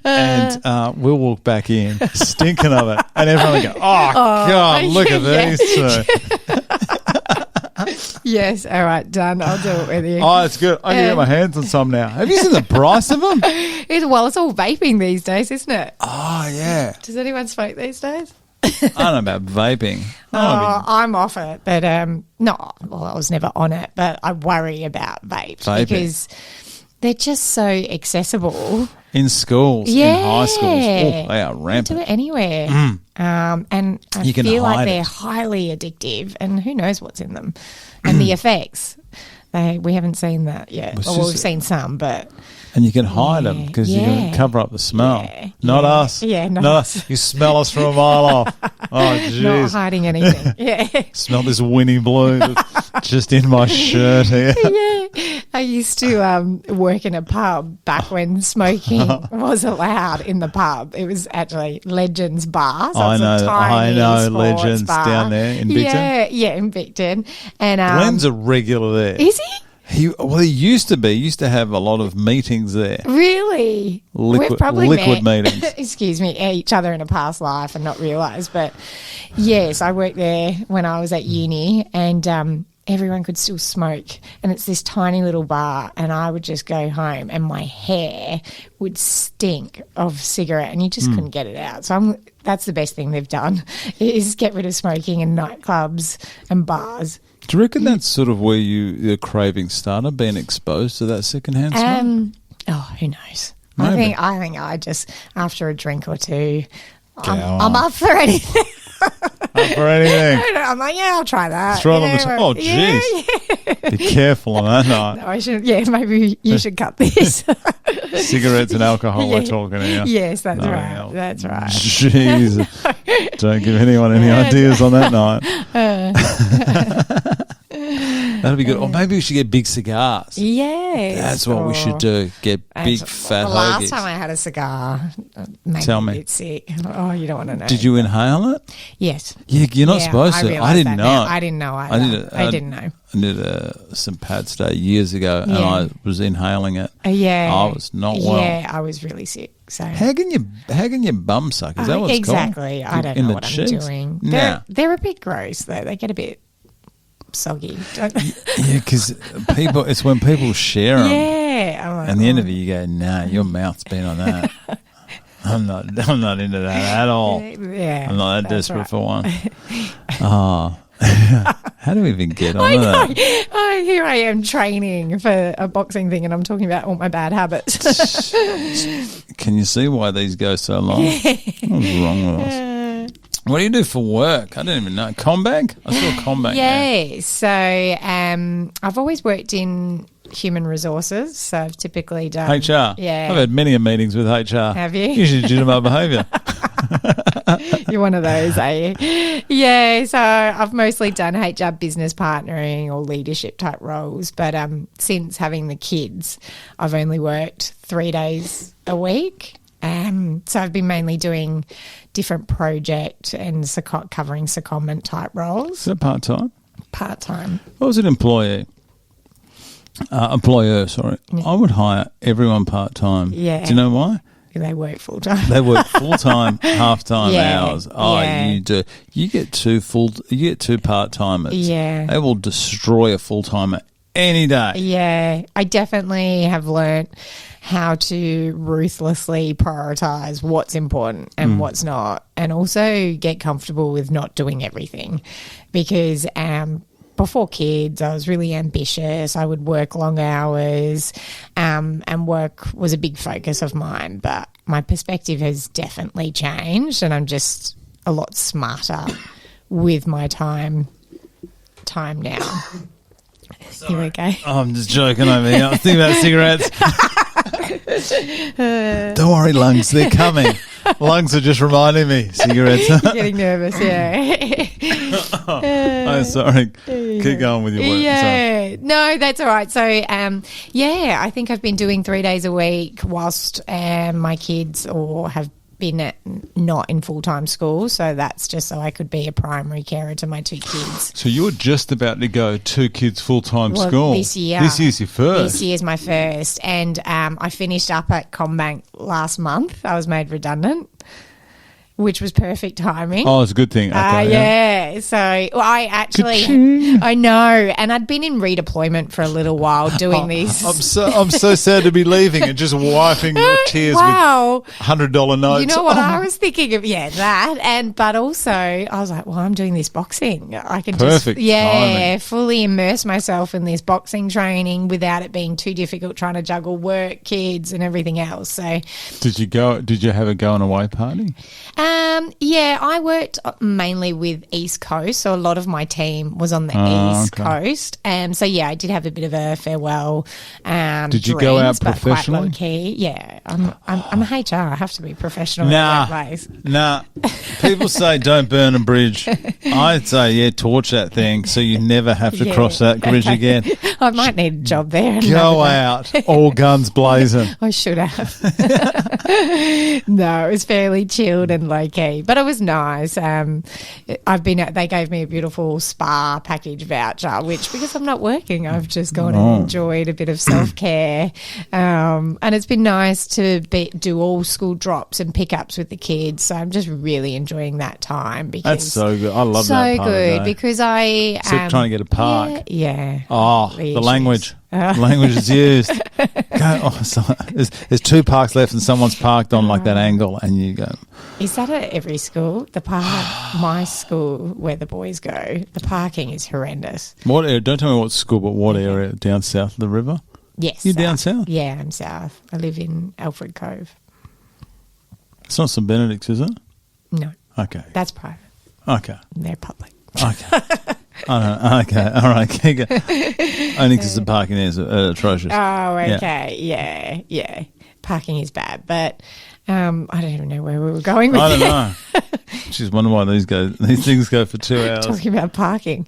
And we'll walk back in, stinking of it. And everyone will go, God, look at these two. Yes, all right, done. I'll do it with you. Oh, it's good. I can get my hands on some now. Have you seen the price of them? It's all vaping these days, isn't it? Oh, yeah. Does anyone smoke these days? I don't know about vaping. I'm off it, but I was never on it, but I worry about vapes because they're just so accessible. In schools, in high schools. Oh, they are rampant. You can do it anywhere. And I feel like they're highly addictive, and who knows what's in them. And the effects, we haven't seen that yet. We've seen some, but... And you can hide them because you can cover up the smell. Not us. Yeah, not us. You smell us from a mile off. Oh, jeez. Not hiding anything. Yeah. Smell this Winnie Blue that's just in my shirt here. Yeah. I used to work in a pub back when smoking was allowed in the pub. It was actually Legends Bar. So I know Legends bar. down there in Bigton. Yeah, in Bigton. And Glenn's a regular there. Is he? He used to be. He used to have a lot of meetings there. Really? Liquid We've probably met, meetings. excuse me, each other in a past life and not realise. But yes, I worked there when I was at uni, and everyone could still smoke. And it's this tiny little bar, and I would just go home and my hair would stink of cigarette, and you just couldn't get it out. So that's the best thing they've done, is get rid of smoking in nightclubs and bars. Do you reckon that's sort of where your craving started, being exposed to that secondhand smoke? Who knows? Maybe. I think I just, after a drink or two, Go I'm up for anything. Up for anything. I'm like, yeah, I'll try that. Throw it on the top. Oh, jeez. Yeah. Be careful on that night. No, I should. Yeah, maybe you should cut this. Cigarettes and alcohol we're talking here. Yes, that's Nothing right. else. That's right. Jeez. Don't give anyone any ideas on that night. That'll be good. Or maybe we should get big cigars. Yes. That's what we should do. Get big fat The last hoagies. time I had a cigar, made Tell me me. a bit sick. Oh, you don't want to know. Did you inhale it? Yes. Yeah, you're not supposed to. I realised didn't that know. now. I didn't know either. I didn't know. I did some pad stay years ago, and I was inhaling it. Yeah. I was not well. Yeah, I was really sick. So How can you bum suck? Is that what it's exactly. called? I don't In know the what cheeks? I'm doing. Nah. They're a bit gross though. They get a bit soggy. Yeah, because it's when people share them. Yeah. I'm like, And the end of it, you go, nah, your mouth's been on that. I'm not into that at all. Yeah. I'm not that that's desperate right. for one. Oh. How do we even get on I know. that? Oh, here I am training for a boxing thing, and I'm talking about all my bad habits. Can you see why these go so long? What's wrong with us? What do you do for work? I didn't even know. Combag? I saw Combag. Yeah. So I've always worked in human resources. So I've typically done HR. Yeah. I've had many meetings with HR. Have you? Usually due to my behaviour. You're one of those, are you? Yeah, so I've mostly done HR business partnering or leadership type roles. But since having the kids, I've only worked 3 days a week. So I've been mainly doing different project and covering secondment type roles. Is that part-time? Part-time. If I was an employer, sorry. Yeah. I would hire everyone part-time. Yeah. Do you know why? They work full-time. They work full-time, half-time Yeah. hours. Oh, Yeah. you do. You get two part-timers. Yeah. They will destroy a full-timer any day. Yeah, I definitely have learnt how to ruthlessly prioritise what's important and what's not, and also get comfortable with not doing everything, because before kids I was really ambitious. I would work long hours, and work was a big focus of mine, but my perspective has definitely changed, and I'm just a lot smarter with my time now. Here we go. Oh, I'm just joking over here. I think about cigarettes. Don't worry, lungs. They're coming. Lungs are just reminding me. Cigarettes. Getting nervous, yeah. Oh, sorry. Keep going with your work. Sorry. Yeah, no, that's all right. So, I think I've been doing 3 days a week whilst my kids have been not in full-time school, so that's just so I could be a primary carer to my 2 kids. So you're just about to go 2 kids full-time school. This year. This year's your first. This year's my first, and I finished up at Combank last month. I was made redundant, which was perfect timing. Oh, it's a good thing. Okay, yeah. So I actually, I know, and I'd been in redeployment for a little while doing these. I'm so sad to be leaving and just wiping your tears Wow. with $100 notes. You know what I was thinking of? Yeah, that. But also I was like, well, I'm doing this boxing. I can Perfect just, timing. fully immerse myself in this boxing training without it being too difficult trying to juggle work, kids and everything else. So Did you have a going away party? I worked mainly with East Coast, so a lot of my team was on the East Coast. I did have a bit of a farewell. Did you go out but quite professionally? low key. Yeah, I'm a HR. I have to be professional in Nah. that place. Nah. People say don't burn a bridge. I'd say, torch that thing so you never have to cross that bridge again. I might need a job there. Go out, all guns blazing. I should have. No, it was fairly chilled and low key, but it was nice. They gave me a beautiful spa package voucher, which because I'm not working, I've just gone and enjoyed a bit of self-care. And it's been nice to do all school drops and pickups with the kids. So I'm just really enjoying that time because That's so good. I love that part of the day. Because I except trying to get a park. Yeah. Oh, the language. Language is used. There's 2 parks left and someone's parked on like that angle and you go. Is that at every school? The park, my school where the boys go, the parking is horrendous. What area? Don't tell me what school, but what area? Down south of the river? Yes. You're down south? Yeah, I'm south. I live in Alfred Cove. It's not St Benedict's, is it? No. Okay. That's private. Okay. They're public. Okay. Okay. All right. Only because the parking there is atrocious. Oh, okay. Yeah. Parking is bad, but I don't even know where we were going with I don't know. Just wonder why these things go for 2 hours. Talking about parking.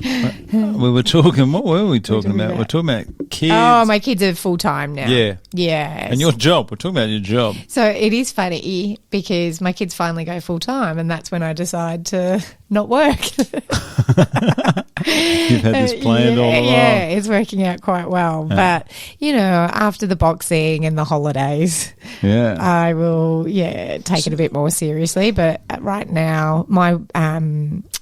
We were talking. What were we talking about? We're talking about kids. Oh, my kids are full time now. Yeah. Yeah. And your job. We're talking about your job. So it is funny because my kids finally go full time, and that's when I decide to not work. You've had this planned all along. Yeah, it's working out quite well. Yeah. But, after the boxing and the holidays, I will, take it a bit more seriously. But right now, my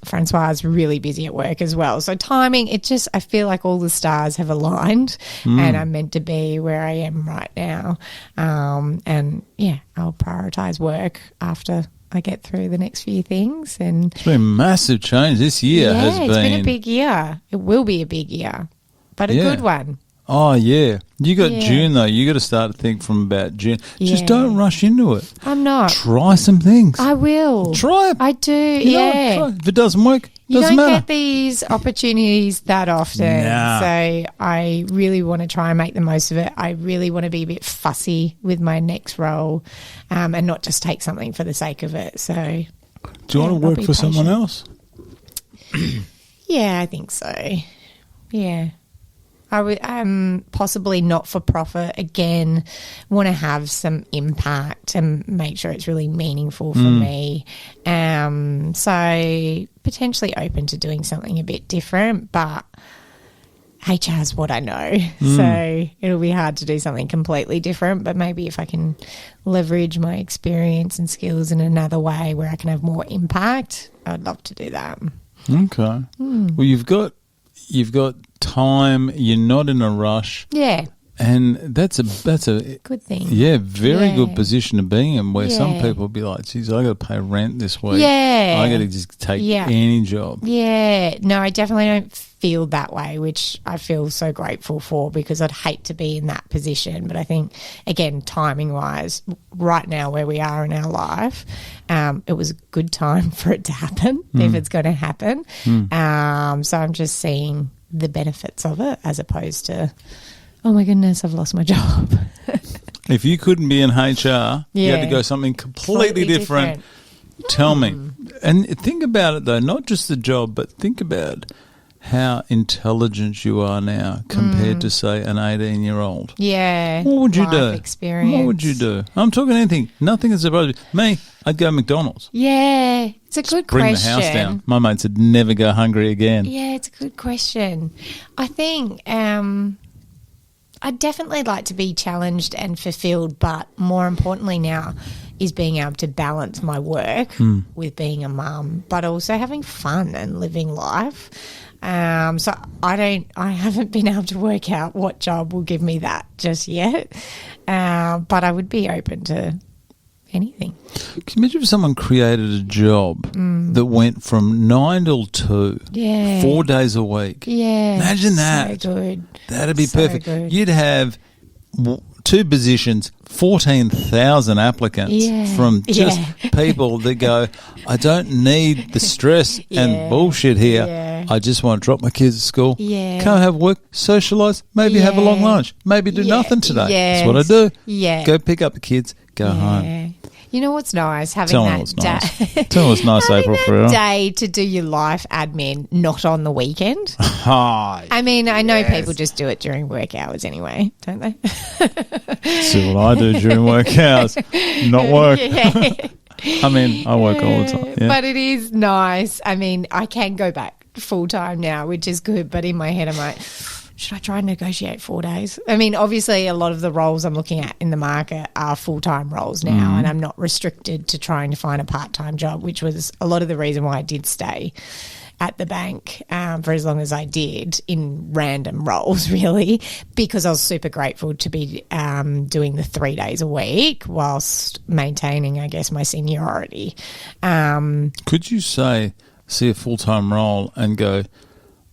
Francois is really busy at work as well. So timing, I feel like all the stars have aligned and I'm meant to be where I am right now. I'll prioritise work after I get through the next few things. And it's been a massive change this year. It's been a big year. It will be a big year, but a good one. Oh, yeah. You got June, though. You got to start to think from about June. Just don't rush into it. I'm not. Try some things. I will. Try it. I do, If it doesn't work, you doesn't don't matter. get these opportunities that often. Nah. So I really want to try and make the most of it. I really want to be a bit fussy with my next role and not just take something for the sake of it. So do you want to work for someone else? Yeah, I think so. Yeah. I would possibly not for profit again. Want to have some impact and make sure it's really meaningful for me. So potentially open to doing something a bit different, but HR is what I know. So it'll be hard to do something completely different. But maybe if I can leverage my experience and skills in another way where I can have more impact, I'd love to do that. Okay. Well, you've got time. You're not in a rush. Yeah. And that's a good thing. Yeah, very good position to be in where some people will be like, geez, I got to pay rent this week. Yeah. I got to just take any job. Yeah. No, I definitely don't feel that way, which I feel so grateful for because I'd hate to be in that position. But I think, again, timing-wise, right now where we are in our life, it was a good time for it to happen if it's going to happen. So I'm just seeing the benefits of it as opposed to, oh my goodness, I've lost my job. If you couldn't be in HR, you had to go something completely different. Tell me. And think about it, though, not just the job, but think about how intelligent you are now compared to, say, an 18-year-old. Yeah. What would you do? Experience. What would you do? I'm talking anything. Nothing is surprising. Me, I'd go McDonald's. Yeah. It's a good Bring question. the house down. My mates would never go hungry again. Yeah, it's a good question. I think I'd definitely like to be challenged and fulfilled, but more importantly now is being able to balance my work with being a mum, but also having fun and living life. So I haven't been able to work out what job will give me that just yet, but I would be open to anything. Can you imagine if someone created a job that went from 9 till 2, 4 days a week? Yeah. Imagine that. So good. That'd be So perfect. good. You'd have 2 positions, 14,000 applicants from just people that go, I don't need the stress and bullshit here. Yeah. I just want to drop my kids at school, Yeah. come have work, socialise, maybe have a long lunch, maybe do nothing today. Yes. That's what I do. Yeah. Go pick up the kids, go home. You know what's nice? Having Tell me that what's day. nice. Tell me what's nice, having April that Ferreira. day to do your life admin, not on the weekend. Hi. I mean, I know people just do it during work hours anyway, don't they? See what I do during work hours, not work. Yeah. I mean, I work all the time. Yeah. But it is nice. I mean, I can go back full-time now, which is good. But in my head, I'm like, should I try and negotiate 4 days? I mean, obviously, a lot of the roles I'm looking at in the market are full-time roles now, and I'm not restricted to trying to find a part-time job, which was a lot of the reason why I did stay at the bank for as long as I did in random roles, really, because I was super grateful to be doing the 3 days a week whilst maintaining, I guess, my seniority. Could you see a full-time role and go,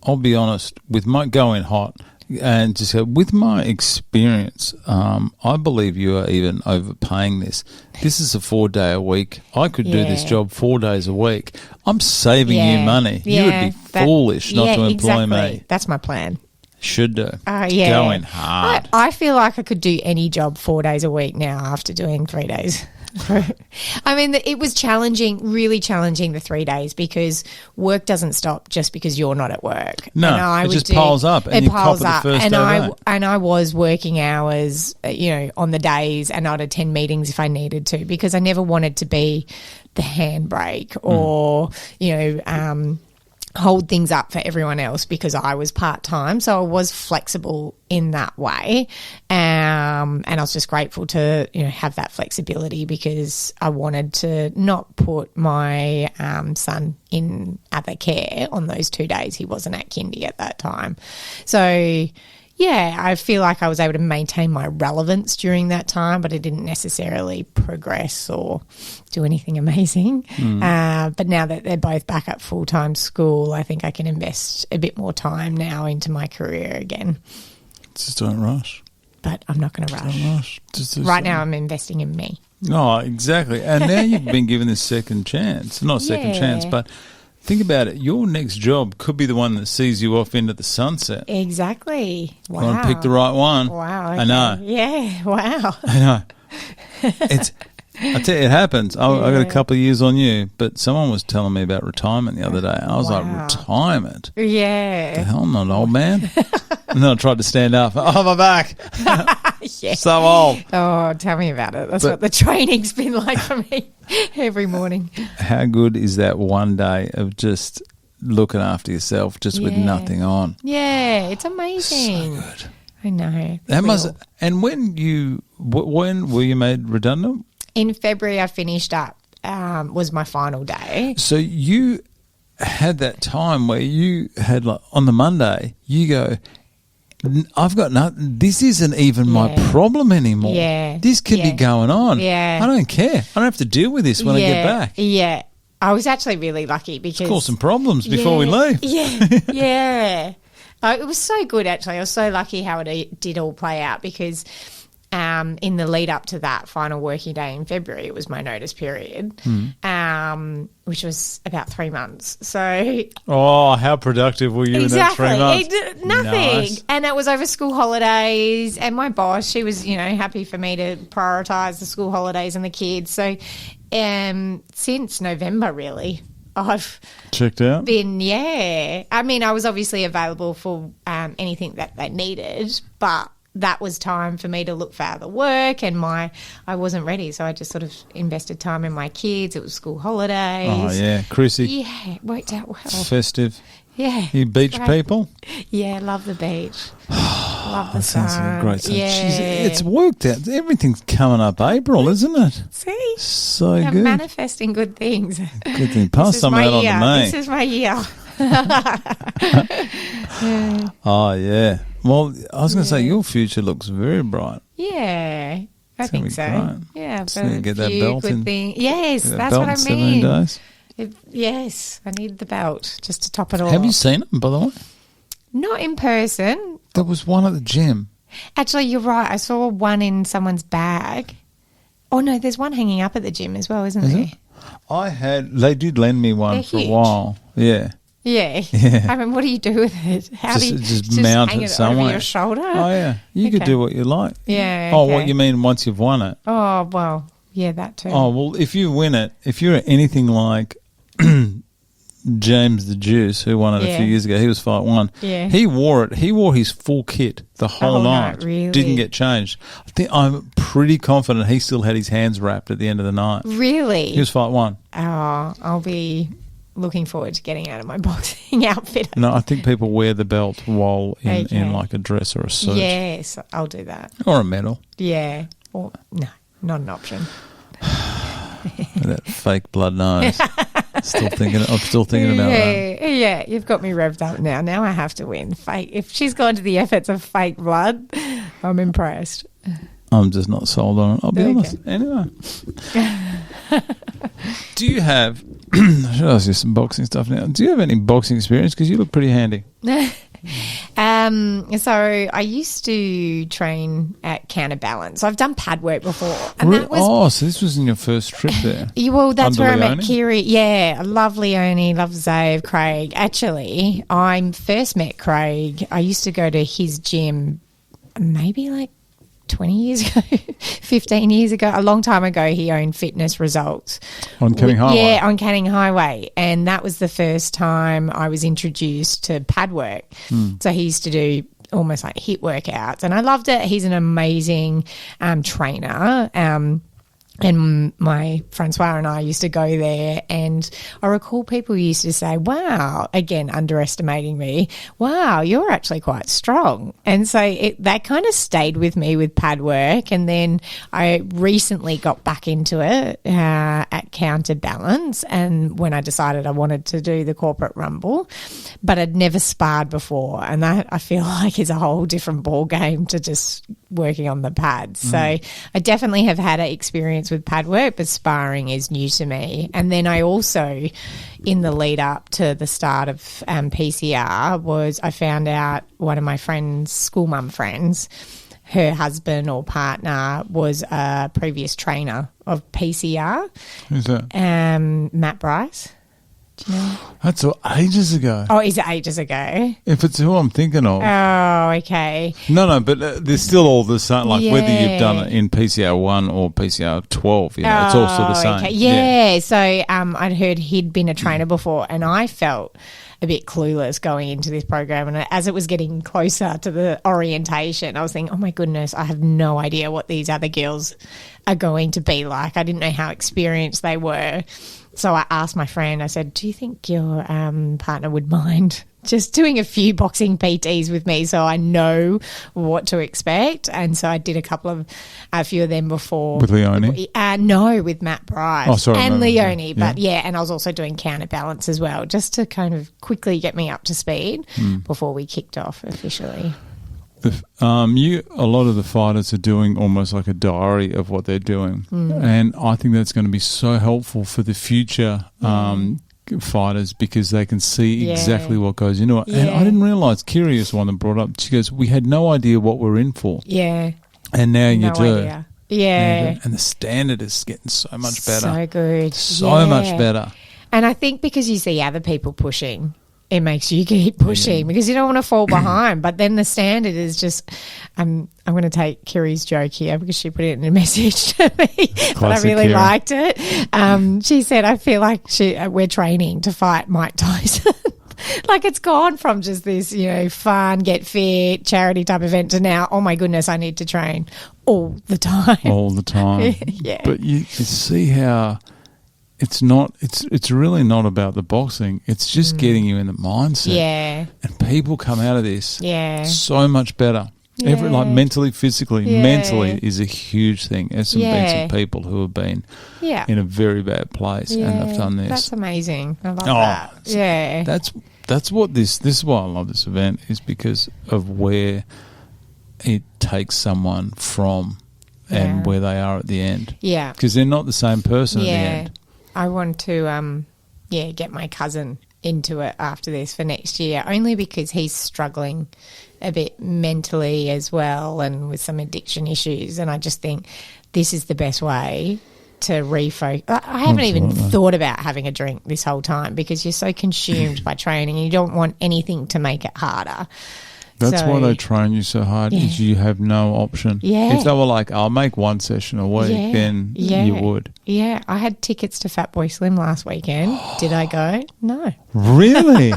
I'll be honest, with my going hot and just go, with my experience, I believe you are even overpaying this. This is a 4 day a week. I could do this job 4 days a week. I'm saving you money. You would be foolish not to employ me. That's my plan. Should do. Going hard. I feel like I could do any job 4 days a week now after doing 3 days. I mean, it was challenging, really challenging the 3 days because work doesn't stop just because you're not at work. No, it just piles up and you cop it the first day. And I was working hours, on the days, and I'd attend meetings if I needed to because I never wanted to be the handbrake or, hold things up for everyone else because I was part-time. So I was flexible in that way. And I was just grateful to, have that flexibility because I wanted to not put my son in other care on those 2 days. He wasn't at kindy at that time. So, yeah, I feel like I was able to maintain my relevance during that time, but I didn't necessarily progress or do anything amazing. But now that they're both back at full-time school, I think I can invest a bit more time now into my career again. Just don't rush. But I'm not going to rush. Don't rush. Right now I'm investing in me. Oh, exactly. And now you've been given this second chance. Not second chance, but think about it. Your next job could be the one that sees you off into the sunset. Exactly. Wow. You want to pick the right one. Wow. Okay. I know. Yeah. Wow. I know. I tell you, it happens. I got a couple of years on you, but someone was telling me about retirement the other day. I was like, retirement? Yeah. The hell, I'm not an old man. And then I tried to stand up. Oh, my back. So old. Oh, tell me about it. That's what the training's been like for me every morning. How good is that one day of just looking after yourself just with nothing on? Yeah, it's amazing. So good. I know. And when were you made redundant? In February, I finished up, was my final day. So you had that time where you had, like, on the Monday, you go, I've got nothing. This isn't even my problem anymore. Yeah. This could be going on. Yeah. I don't care. I don't have to deal with this when I get back. Yeah. I was actually really lucky because... It's caused some problems before we leave. Yeah. Yeah. It was so good, actually. I was so lucky how it did all play out because... in the lead up to that final working day in February, it was my notice period, which was about 3 months. So, how productive were you in that 3 months? Nothing. Nice. And it was over school holidays. And my boss, she was, happy for me to prioritise the school holidays and the kids. So, since November, really, I've checked out. I mean, I was obviously available for anything that they needed, but that was time for me to look for other work and I wasn't ready. So I just sort of invested time in my kids. It was school holidays. Oh, yeah. Chrissy. Yeah, it worked out well. Festive. Yeah. You beach people? Yeah, love the beach. Love the sun. Sounds like a great sun. Yeah. Jeez, it's worked out. Everything's coming up April, isn't it? See? So I'm good. manifesting good things. Good thing. Pass some of that on to me. This is my year. Oh, yeah. Well, I was going to say your future looks very bright. Yeah, I think so. Great. Yeah, just need to get that belt in. Yes, that's what I mean. 17 days. Yes, I need the belt just to top it all. Have you seen them, by the way? Not in person. There was one at the gym. Actually, you're right. I saw one in someone's bag. Oh, no, there's one hanging up at the gym as well, isn't there? They did lend me one for a while. Yeah. Yeah. I mean, what do you do with it? How do you just mount hang it somewhere? Over your shoulder? Oh, yeah. You could do what you like. Yeah. Oh, what you mean once you've won it? Oh, well, yeah, that too. Oh, well, if you win it, if you're anything like James the Juice, who won it a few years ago, he was fight one. Yeah. He wore it. He wore his full kit the whole night. No, really? Didn't get changed. I'm pretty confident he still had his hands wrapped at the end of the night. Really? He was fight one. Oh, I'll be looking forward to getting out of my boxing outfit. No, I think people wear the belt while in like a dress or a suit. Yes, I'll do that. Or a medal. Yeah. Or, no, not an option. That fake blood nose. I'm still thinking about that. Yeah, you've got me revved up now. Now I have to win. Fake. If she's gone to the efforts of fake blood, I'm impressed. I'm just not sold on it. I'll be honest. Anyway. Do you have... I should ask you some boxing stuff now. Do you have any boxing experience? Because you look pretty handy. So I used to train at Counterbalance. I've done pad work before. And that was, so this was in your first trip there. Well, that's Under where Leone? I met Kiri. Yeah, I love Leone, love Zave, Craig. Actually, I first met Craig. I used to go to his gym maybe like 20 years ago, 15 years ago, a long time ago. He owned Fitness Results. On Canning Highway? Yeah, on Canning Highway. And that was the first time I was introduced to pad work. So he used to do almost like HIIT workouts. And I loved it. He's an amazing trainer. And my Francois and I used to go there, and I recall people used to say, wow, again, underestimating me, wow, you're actually quite strong. And so that kind of stayed with me with pad work. And then I recently got back into it at Counterbalance, and when I decided I wanted to do the Corporate Rumble, but I'd never sparred before. And that I feel like is a whole different ball game to just working on the pads. So I definitely have had an experience with pad work, but sparring is new to me. And then I also, in the lead up to the start of PCR, I found out one of my friends, school mum friends, her husband or partner was a previous trainer of PCR. Who's that? Matt Bryce. Do you know? That's ages ago. Oh, is it ages ago? If it's who I'm thinking of. Oh, okay. No, but there's still all the same, like whether you've done Yeah. it in PCR 1 or PCR 12, it's all sort of the same. Okay. Yeah. So I'd heard he'd been a trainer before, and I felt a bit clueless going into this program. And as it was getting closer to the orientation, I was thinking, oh my goodness, I have no idea what these other girls are going to be like. I didn't know how experienced they were. So I asked my friend, I said, do you think your partner would mind just doing a few boxing PTs with me so I know what to expect? And so I did a few of them before. With Leone? No, with Matt Bryce. Oh, sorry. And no, Leone. no. But and I was also doing Counterbalance as well, just to kind of quickly get me up to speed before we kicked off officially. A lot of the fighters are doing almost like a diary of what they're doing, and I think that's going to be so helpful for the future fighters, because they can see exactly what goes into it. And I didn't realise, Kiri is the one that brought up, she goes, we had no idea what we're in for. Yeah. And now you No do. idea. Yeah. And the standard is getting so much better. So good. So much better. And I think because you see other people pushing, it makes you keep pushing because you don't want to fall behind. But then the standard is just, I'm going to take Kiri's joke here because she put it in a message to me, but I really Kiri. liked it. She said, I feel like we're training to fight Mike Tyson. Like it's gone from just this, fun, get fit, charity type event to now, oh my goodness, I need to train all the time. All the time. Yeah. But you see how it's really not about the boxing. It's just getting you in the mindset. Yeah. And people come out of this so much better. Yeah. Mentally, physically. Yeah. Mentally is a huge thing. There's been some people who have been in a very bad place and have done this. That's amazing. I love that. Yeah. That's what this is why I love this event, is because of where it takes someone from and where they are at the end. Yeah. Because they're not the same person at the end. I want to get my cousin into it after this for next year, only because he's struggling a bit mentally as well and with some addiction issues, and I just think this is the best way to refocus. I haven't even thought about having a drink this whole time because you're so consumed by training and you don't want anything to make it harder. That's why they train you so hard, is you have no option. Yeah. If they were like, I'll make one session a week, then you would. Yeah. I had tickets to Fatboy Slim last weekend. Did I go? No. Really?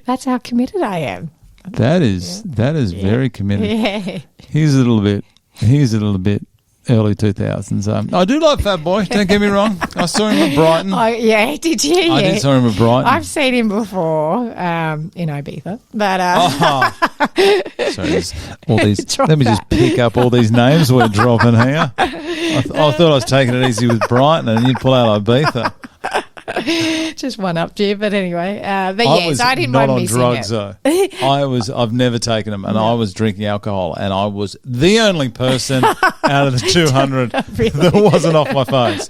That's how committed I am. That is very committed. Yeah. He's a little bit early 2000s. I do like Fat Boy, don't get me wrong. I saw him at Brighton. Oh, yeah, did you? I did saw him at Brighton. I've seen him before in Ibiza. But sorry, all these. Let me just pick up all these names we're dropping here. I thought I was taking it easy with Brighton, and you'd pull out Ibiza. Just one up to you, but anyway. But yes, I didn't mind missing drugs, it. Though. I've never taken them, and I was drinking alcohol, and I was the only person out of the 200 that wasn't off my face.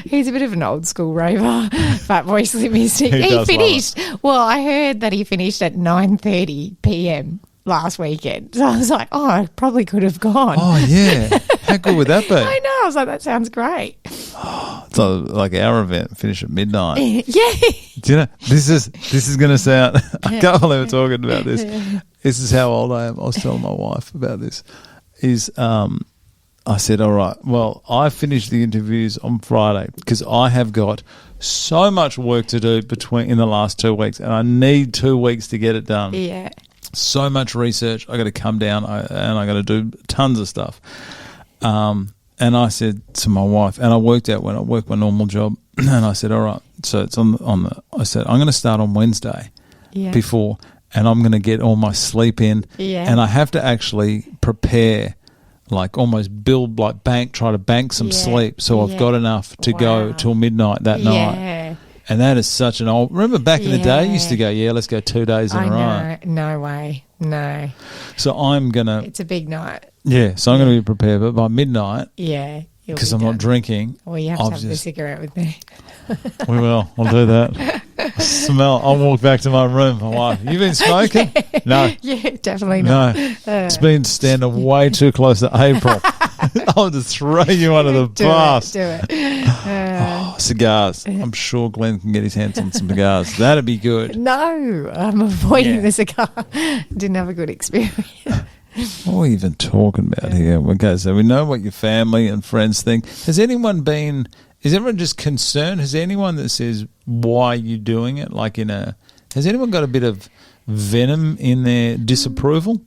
He's a bit of an old school raver, Fatboy Slim. He finished. Well, I heard that he finished at 9:30 p.m. last weekend. So I was like, I probably could have gone. Oh, yeah. How good would that be? I know. I was like, that sounds great. So like our event, finish at midnight. Yeah. Do you know, this is going to sound, I can't believe we're talking about this. This is how old I am. I was telling my wife about this. I said, all right, well, I finished the interviews on Friday because I have got so much work to do in the last 2 weeks, and I need 2 weeks to get it done. Yeah. So much research. I got to come down and I got to do tons of stuff. And I said to my wife, and I worked out when I worked my normal job, and I said, all right, so it's I said, I'm going to start on Wednesday before, and I'm going to get all my sleep in. Yeah. And I have to actually prepare, like almost build, like try to bank some sleep so I've got enough to go till midnight that night. And that is such an old... Remember back in the day, you used to go, let's go 2 days in a row. No way. No. So I'm going to... It's a big night. Yeah, so I'm going to be prepared. But by midnight... Yeah. Because I'm not drinking... Well, you have to have the cigarette with me. We will. I'll do that. I'll walk back to my room. My wife, you been smoking? Yeah. No. Yeah, definitely not. No. It's been standing way too close to April. I'll just throw you under the bus. Do it. Cigars. I'm sure Glenn can get his hands on some cigars. That'd be good. No, I'm avoiding the cigar. Didn't have a good experience. What are we even talking about here? Okay, so we know what your family and friends think. Is everyone just concerned? Has anyone that says, why are you doing it? Has anyone got a bit of venom in their disapproval?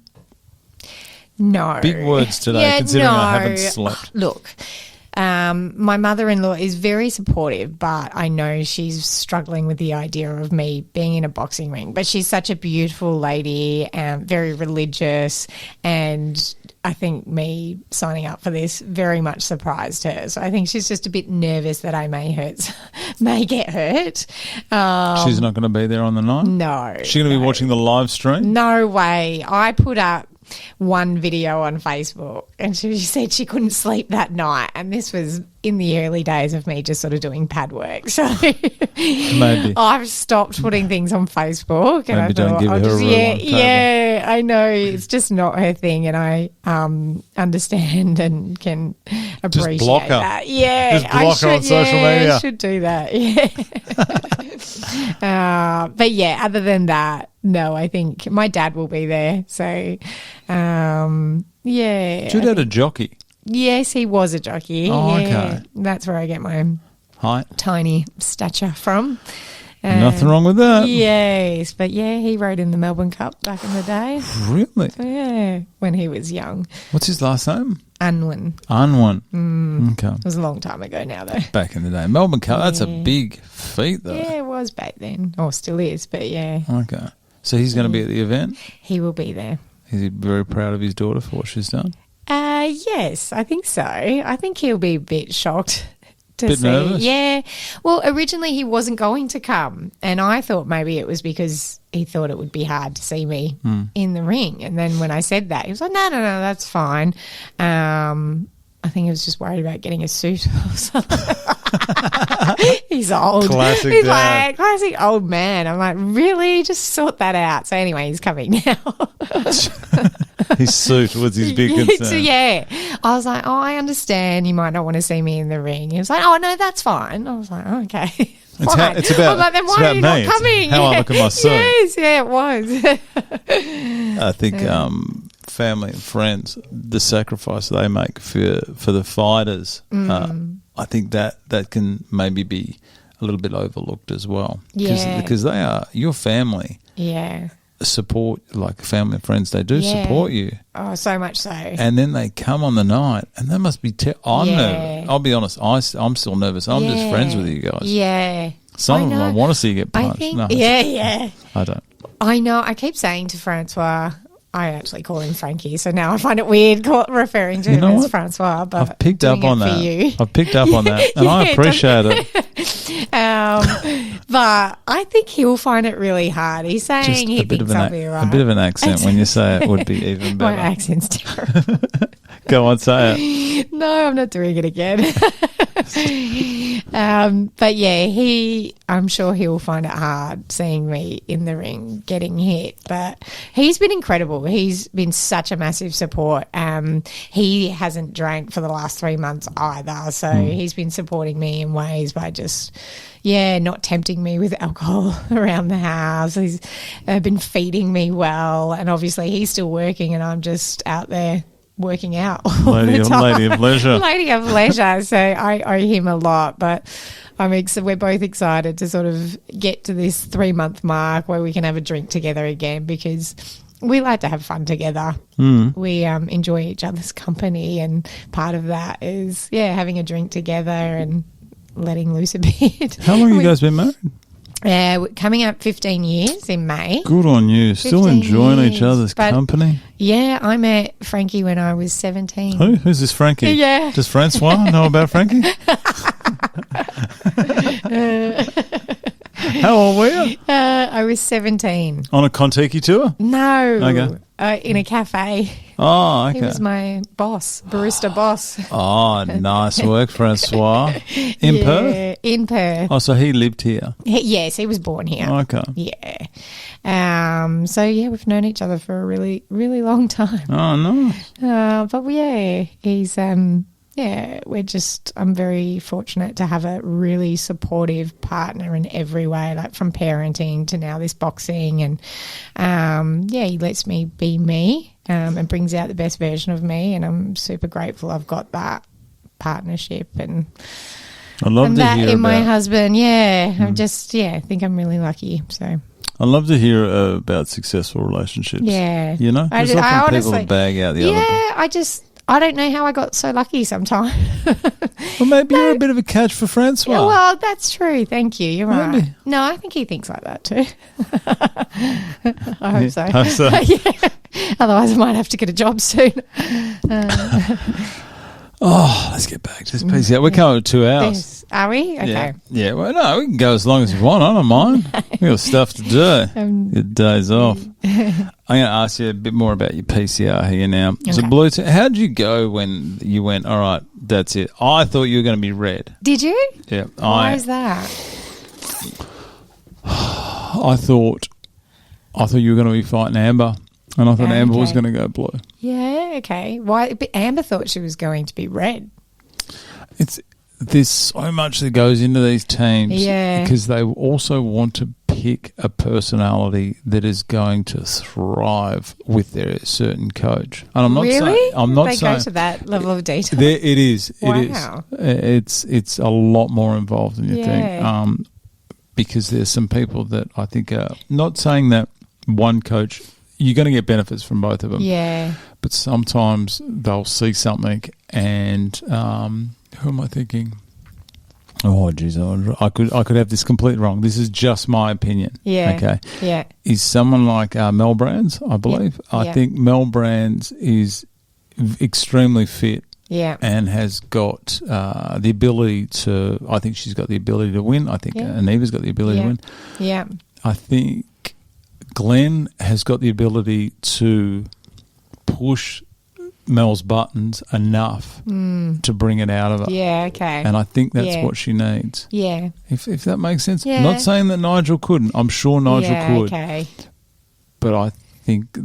No. Big words today, considering I haven't slept. Look, my mother-in-law is very supportive, but I know she's struggling with the idea of me being in a boxing ring. But she's such a beautiful lady and very religious, and I think me signing up for this very much surprised her. So I think she's just a bit nervous that I may get hurt. She's not going to be there on the night? No. She's going to be watching the live stream? No way. I put up one video on Facebook and she said she couldn't sleep that night, and this was in the early days of me just sort of doing pad work, so maybe I've stopped putting things on Facebook, and maybe I thought don't give her I know it's just not her thing, and I understand and can appreciate just block her. that. Just block her on social media. I should do that. But yeah, other than that, no, I think my dad will be there. So, yeah. Is your dad a jockey? Yes, he was a jockey. Oh, yeah. okay. That's where I get my height, tiny stature from. Nothing wrong with that. Yes, but yeah, he rode in the Melbourne Cup back in the day. Really? So, yeah, when he was young. What's his last name? Unwin. Okay. It was a long time ago now, though. Back in the day. Melbourne Cup, that's a big feat, though. Yeah, it was back then. Or still is, but yeah. Okay. So he's going to be at the event? He will be there. Is he very proud of his daughter for what she's done? Yes, I think so. I think he'll be a bit shocked to bit see. Nervous? Yeah. Well, originally he wasn't going to come, and I thought maybe it was because he thought it would be hard to see me in the ring. And then when I said that, he was like, no, that's fine. I think he was just worried about getting a suit or something. He's old. Classic he's dad. like, classic old man. I'm like, really? Just sort that out. So anyway, he's coming now. His suit was his big concern. Yeah. I was like, I understand you might not want to see me in the ring. He was like, oh, no, that's fine. I was like, oh, okay. Why? It's about, I'm like, then it's why about are you me. not It's coming? how I look at myself. Yes, yeah, it was. I think family and friends, the sacrifice they make for the fighters, I think that can maybe be a little bit overlooked as well. Because they are your family. Yeah. Support, like family and friends, they do support you. Oh, so much so. And then they come on the night, and they must be. I'm nervous. I'll be honest. I'm still nervous. I'm just friends with you guys. Yeah. Some of them I want to see you get punched. I don't. I know. I keep saying to Francois, I actually call him Frankie, so now I find it weird referring to him as Francois. But I've picked up on that. I've picked up on that, and I appreciate it. But I think he'll find it really hard. He's saying Just he thinks I'll be right. A bit of an accent when you say it would be even better. My accent's terrible. Go on, say it. No, I'm not doing it again. But yeah, I'm sure he'll find it hard seeing me in the ring getting hit. But he's been incredible. He's been such a massive support. He hasn't drank for the last 3 months either. So he's been supporting me in ways by just, not tempting me with alcohol around the house. He's been feeding me well. And obviously he's still working and I'm just out there working out all lady the time. Lady of leisure. Lady of leisure. So I owe him a lot, but we're both excited to sort of get to this 3-month mark where we can have a drink together again, because we like to have fun together. We enjoy each other's company, and part of that is having a drink together and letting loose a bit. How long have you guys been married? We're coming up 15 years in May. Good on you. Still enjoying each other's company? Yeah, I met Frankie when I was 17. Who? Who's this Frankie? Yeah. Does Francois know about Frankie? How old were you? I was 17. On a Kontiki tour? No. Okay. In a cafe. Oh, okay. He was my boss, barista boss. Oh, nice work, Francois. In Perth? In Perth. Oh, so he lived here? Yes, he was born here. Okay. Yeah. So, we've known each other for a really, really long time. Oh, nice. But, he's... I'm very fortunate to have a really supportive partner in every way, like from parenting to now this boxing. And, he lets me be me and brings out the best version of me. And I'm super grateful I've got that partnership. And I love to hear in my husband. I'm just, I think I'm really lucky. So I love to hear about successful relationships. Yeah. You know? There's often honestly, people bag out the other. I don't know how I got so lucky sometimes. Well, maybe you're a bit of a catch for Francois. Yeah, well, that's true. Thank you. You're right. Maybe. No, I think he thinks like that too. I hope so. Hope so. Otherwise, I might have to get a job soon. Let's get back to this piece. We're coming to 2 hours. Are we? Okay. Yeah. Well, no, we can go as long as you want. I don't mind. We got stuff to do. Your days off. I'm going to ask you a bit more about your PCR here now. Okay. So, Blue, how did you go when you went, all right, that's it? I thought you were going to be red. Did you? Yeah. Why is that? I thought you were going to be fighting Amber. And I thought Amber was going to go blue. Yeah, okay. Why? But Amber thought she was going to be red. There's so much that goes into these teams. Yeah. Because they also want to pick a personality that is going to thrive with their certain coach. And I'm not saying they go to that level of detail. It is. Wow. It is. It's a lot more involved than you think. Because there's some people that I think are not saying that one coach. You're going to get benefits from both of them. Yeah. But sometimes they'll see something and who am I thinking? Oh, geez, I could have this completely wrong. This is just my opinion. Yeah. Okay. Yeah. Is someone like Mel Brands, I believe. Yeah. I think Mel Brands is extremely fit. Yeah. And has got the ability to, I think she's got the ability to win. I think Aneva's got the ability to win. Yeah. I think Glenn has got the ability to push Mel's buttons enough to bring it out of her. Yeah, okay. And I think that's what she needs. Yeah. If that makes sense. Yeah. Not saying that Nigel couldn't. I'm sure Nigel could. Okay. But I think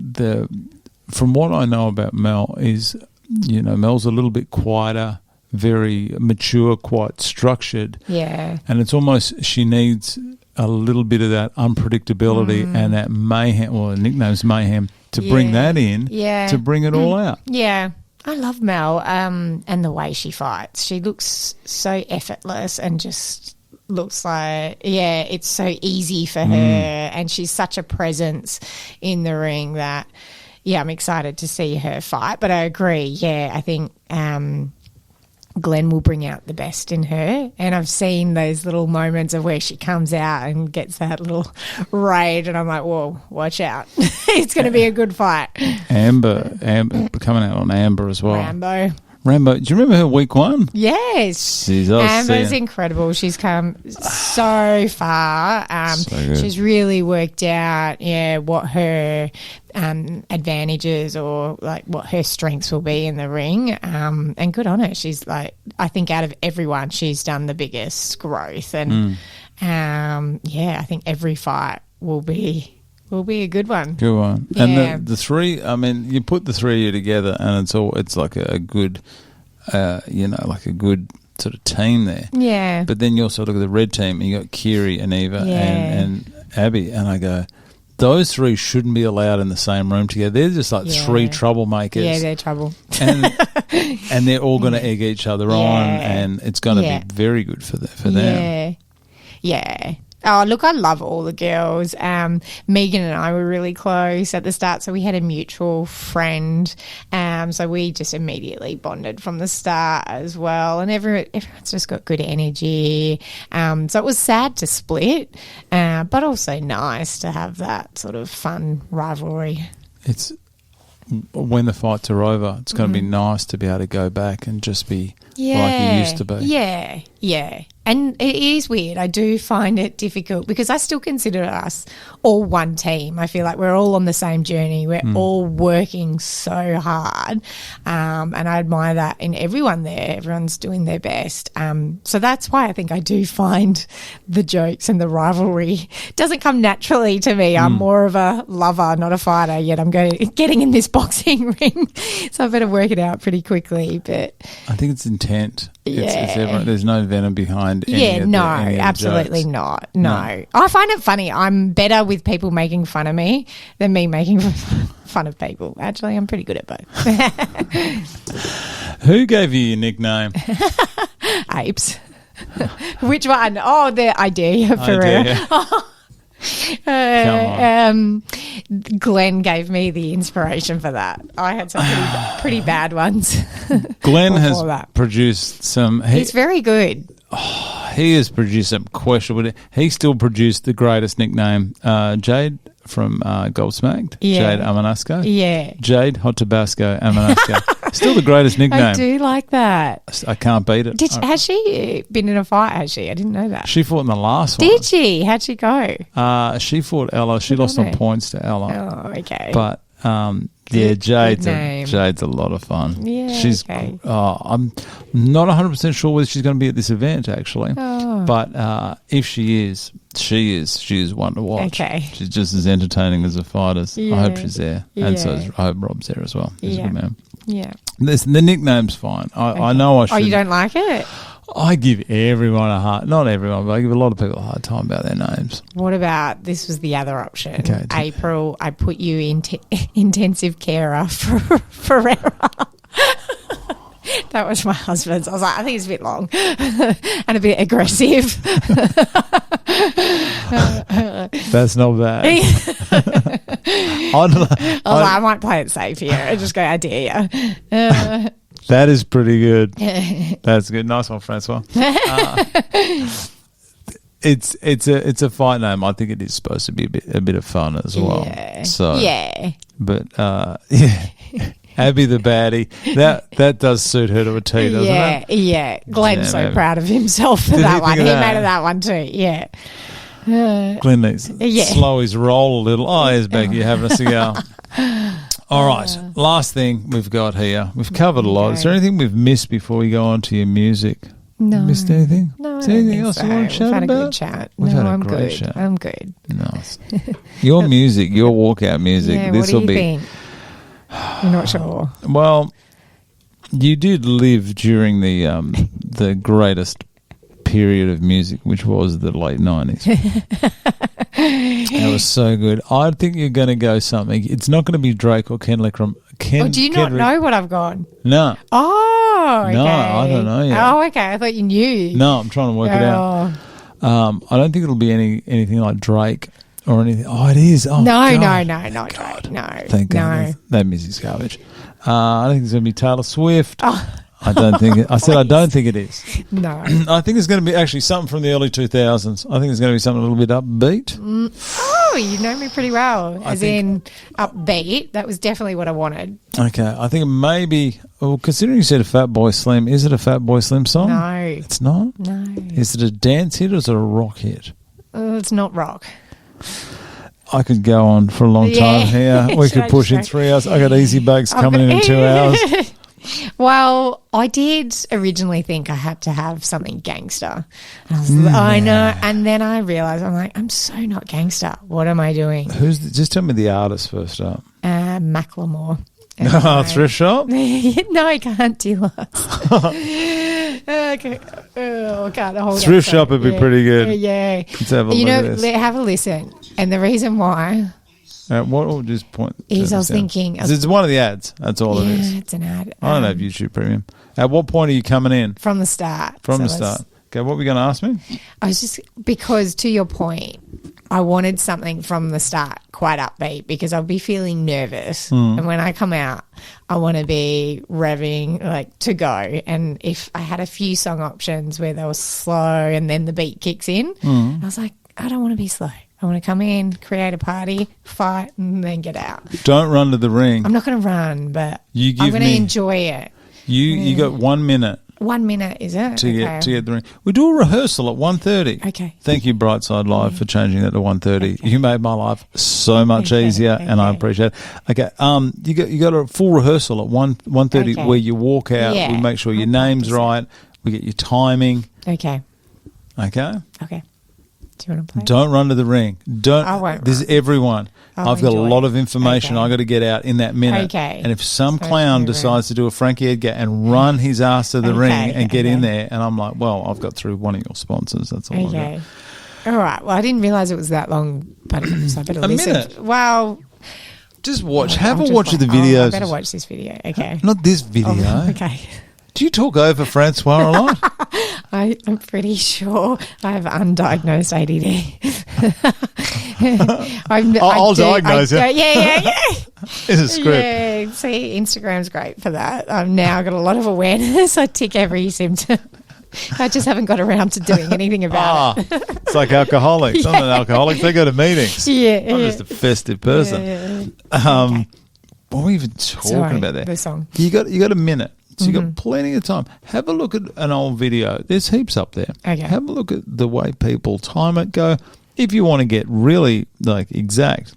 from what I know about Mel is, Mel's a little bit quieter, very mature, quite structured. Yeah. And it's almost she needs a little bit of that unpredictability and that mayhem, or the nickname's mayhem, to bring that in, to bring it all out. Yeah. I love Mel and the way she fights. She looks so effortless and just looks like, it's so easy for her, and she's such a presence in the ring that, I'm excited to see her fight. But I agree, I think Glenn will bring out the best in her, and I've seen those little moments of where she comes out and gets that little rage, and I'm like, whoa, watch out. It's going to be a good fight. Amber coming out on Amber as well. Rambo, do you remember her week one? Yes. Amber's incredible. She's come so far. She's really worked out, what her advantages or like what her strengths will be in the ring. And good on her. She's like, I think out of everyone, she's done the biggest growth. And I think every fight will be a good one. Good one. Yeah. And the three, I mean, you put the three of you together and it's like a good, like a good sort of team there. Yeah. But then you also look at the red team and you got Kiri and Eva and Abby, and I go, those three shouldn't be allowed in the same room together. They're just like three troublemakers. Yeah, they're trouble. And they're all going to egg each other on, and it's going to be very good for them. Yeah. Oh, look, I love all the girls. Megan and I were really close at the start, so we had a mutual friend. So we just immediately bonded from the start as well. And everyone's just got good energy. So it was sad to split, but also nice to have that sort of fun rivalry. It's when the fights are over, it's going to be nice to be able to go back and just be like you used to be. Yeah. And it is weird. I do find it difficult because I still consider us all one team. I feel like we're all on the same journey. We're all working so hard. And I admire that in everyone there. Everyone's doing their best. So that's why I think I do find the jokes and the rivalry doesn't come naturally to me. I'm more of a lover, not a fighter, yet I'm getting in this boxing ring. So I better work it out pretty quickly. But I think it's intent. There's no venom behind absolutely jokes. not. No. I find it funny. I'm better with people making fun of me than me making fun of people. Actually, I'm pretty good at both. Who gave you your nickname? Apes. Which one? Oh, the idea, Ferreira. Glenn gave me the inspiration for that. I had some pretty bad ones. Glenn has produced some. He's very good. He has produced some questionable. He still produced the greatest nickname, Jade from Gobsmacked. Jade Amanasco. Yeah. Jade Hot Tabasco Amanasco. Still the greatest nickname. I do like that. I can't beat it. Has she been in a fight, has she? I didn't know that. She fought in the last one. Did she? How'd she go? She fought Ella. She lost on points to Ella. Oh, okay. But Jade's a lot of fun. Yeah, she's. okay. I'm not 100% sure whether she's going to be at this event actually, but if she is one to watch. Okay, she's just as entertaining as the fighters. I hope she's there, and so I hope Rob's there as well. He's a good man. Yeah, the nickname's fine. I know I should. Oh, you don't like it? I give everyone not everyone, but I give a lot of people a hard time about their names. What about, this was the other option. Okay. April, I put you in intensive carer for Ferreira. That was my husband's. I was like, I think it's a bit long and a bit aggressive. That's not bad. I might play it safe here and just go, I dare you. That is pretty good. That's good. Nice one, Francois. It's a fight name. I think it is supposed to be a bit of fun as well. Yeah. So yeah. But Abby the baddie. That does suit her to a T, doesn't it? Yeah. Glenn's so proud of himself for that one. He made it that one too. Yeah. Glenn needs to slow his roll a little. Oh, here's Becky having a cigar. All right, last thing we've got here. We've covered a lot. Is there anything we've missed before we go on to your music? No. Missed anything? No, is there anything else you want to chat about? We've had a good chat. I'm good. I'm good. Nice. Your music, your walkout music. Yeah, what do you think? You're not sure? Well, You did live during the greatest period of music, which was the late 90s. That was so good. I think you're going to go something. It's not going to be Drake or Kendrick. Do you not know what I've gone? No. Oh, okay. No, I don't know yet. Oh, okay. I thought you knew. No, I'm trying to work it out. I don't think it'll be anything like Drake or anything. Oh, it is. Oh, no, God. not Drake. No. Thank God. No. That music's garbage. I think it's going to be Taylor Swift. Oh. I don't think it. I said I don't think it is. No. I think it's going to be actually something from the early 2000s. I think it's going to be something a little bit upbeat. Oh, you know me pretty well. As in upbeat. That was definitely what I wanted. Okay. I think it may be, well, considering you said a Fat Boy Slim, is it a Fat Boy Slim song? No. It's not? No. Is it a dance hit or is it a rock hit? It's not rock. I could go on for a long time here. We could push in 3 hours. I got Easy Bakes coming in 2 hours. Well, I did originally think I had to have something gangster. I know. And then I realised, I'm like, I'm so not gangster. What am I doing? Just tell me the artist first up. Macklemore. Thrift shop? No, I can't do that. Okay. Oh, can't hold Thrift shop would be pretty good. Yeah. Let's have a look at this. Have a listen. And the reason why... what would this point? Is I was thinking... It's one of the ads. That's all it is. Yeah, it's an ad. I don't have YouTube Premium. At what point are you coming in? From the start. From the start. Okay, what were you going to ask me? I was just... Because to your point, I wanted something from the start quite upbeat because I'll be feeling nervous. And when I come out, I want to be revving like to go. And if I had a few song options where they were slow and then the beat kicks in, I was like, I don't want to be slow. I want to come in, create a party, fight, and then get out. Don't run to the ring. I'm not going to run, but I'm going to enjoy it. You got 1 minute. 1 minute, is it? To get the ring. We do a rehearsal at 1:30. Okay. Thank you, Brightside Live, for changing that to 1:30. Okay. You made my life so much easier, and I appreciate it. Okay. You got a full rehearsal at 1:30 where you walk out. Yeah. We make sure your name's right. We get your timing. Okay. Okay. Okay. Do you want to play? Don't run to the ring. I won't. This is everyone. I've got a lot of information I've got to get out in that minute. Okay. And if some clown decides to do a Frankie Edgar and run his ass to the ring and get in there, and I'm like, well, I've got through one of your sponsors. That's all I've got. All right. Well, I didn't realise it was that long, but so I better listen. Minute. Well, just watch. Have a watch of the videos. I better watch this video. Okay. Not this video. Oh, okay. Do you talk over Francois a lot? I'm pretty sure I have undiagnosed ADD. I'll diagnose you. Yeah. It's a script. Yeah, see, Instagram's great for that. I've now got a lot of awareness. I tick every symptom. I just haven't got around to doing anything about it. It's like alcoholics. I'm an alcoholic. They go to meetings. Yeah. I'm just a festive person. Yeah. What were we even talking about there? The song. You got a minute. So you've got plenty of time. Have a look at an old video. There's heaps up there. Okay. Have a look at the way people time it. Go, if you want to get really like exact,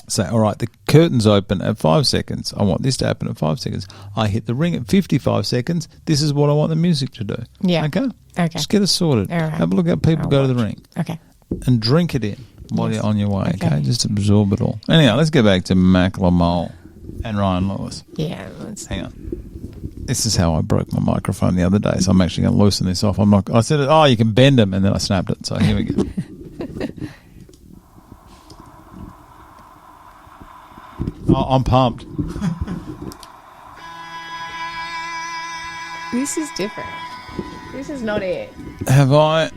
say, all right, the curtain's open at 5 seconds. I want this to happen at 5 seconds. I hit the ring at 55 seconds. This is what I want the music to do. Yeah. Okay? Just get it sorted. All right. Have a look at people go to the ring. Okay. And drink it in while you're on your way. Okay? Just absorb it all. Anyhow, let's go back to Macklemore and Ryan Lewis. Yeah. Hang on. This is how I broke my microphone the other day, so I'm actually going to loosen this off. I said, you can bend them, and then I snapped it. So here we go. I'm pumped. This is different. This is not it. Have I?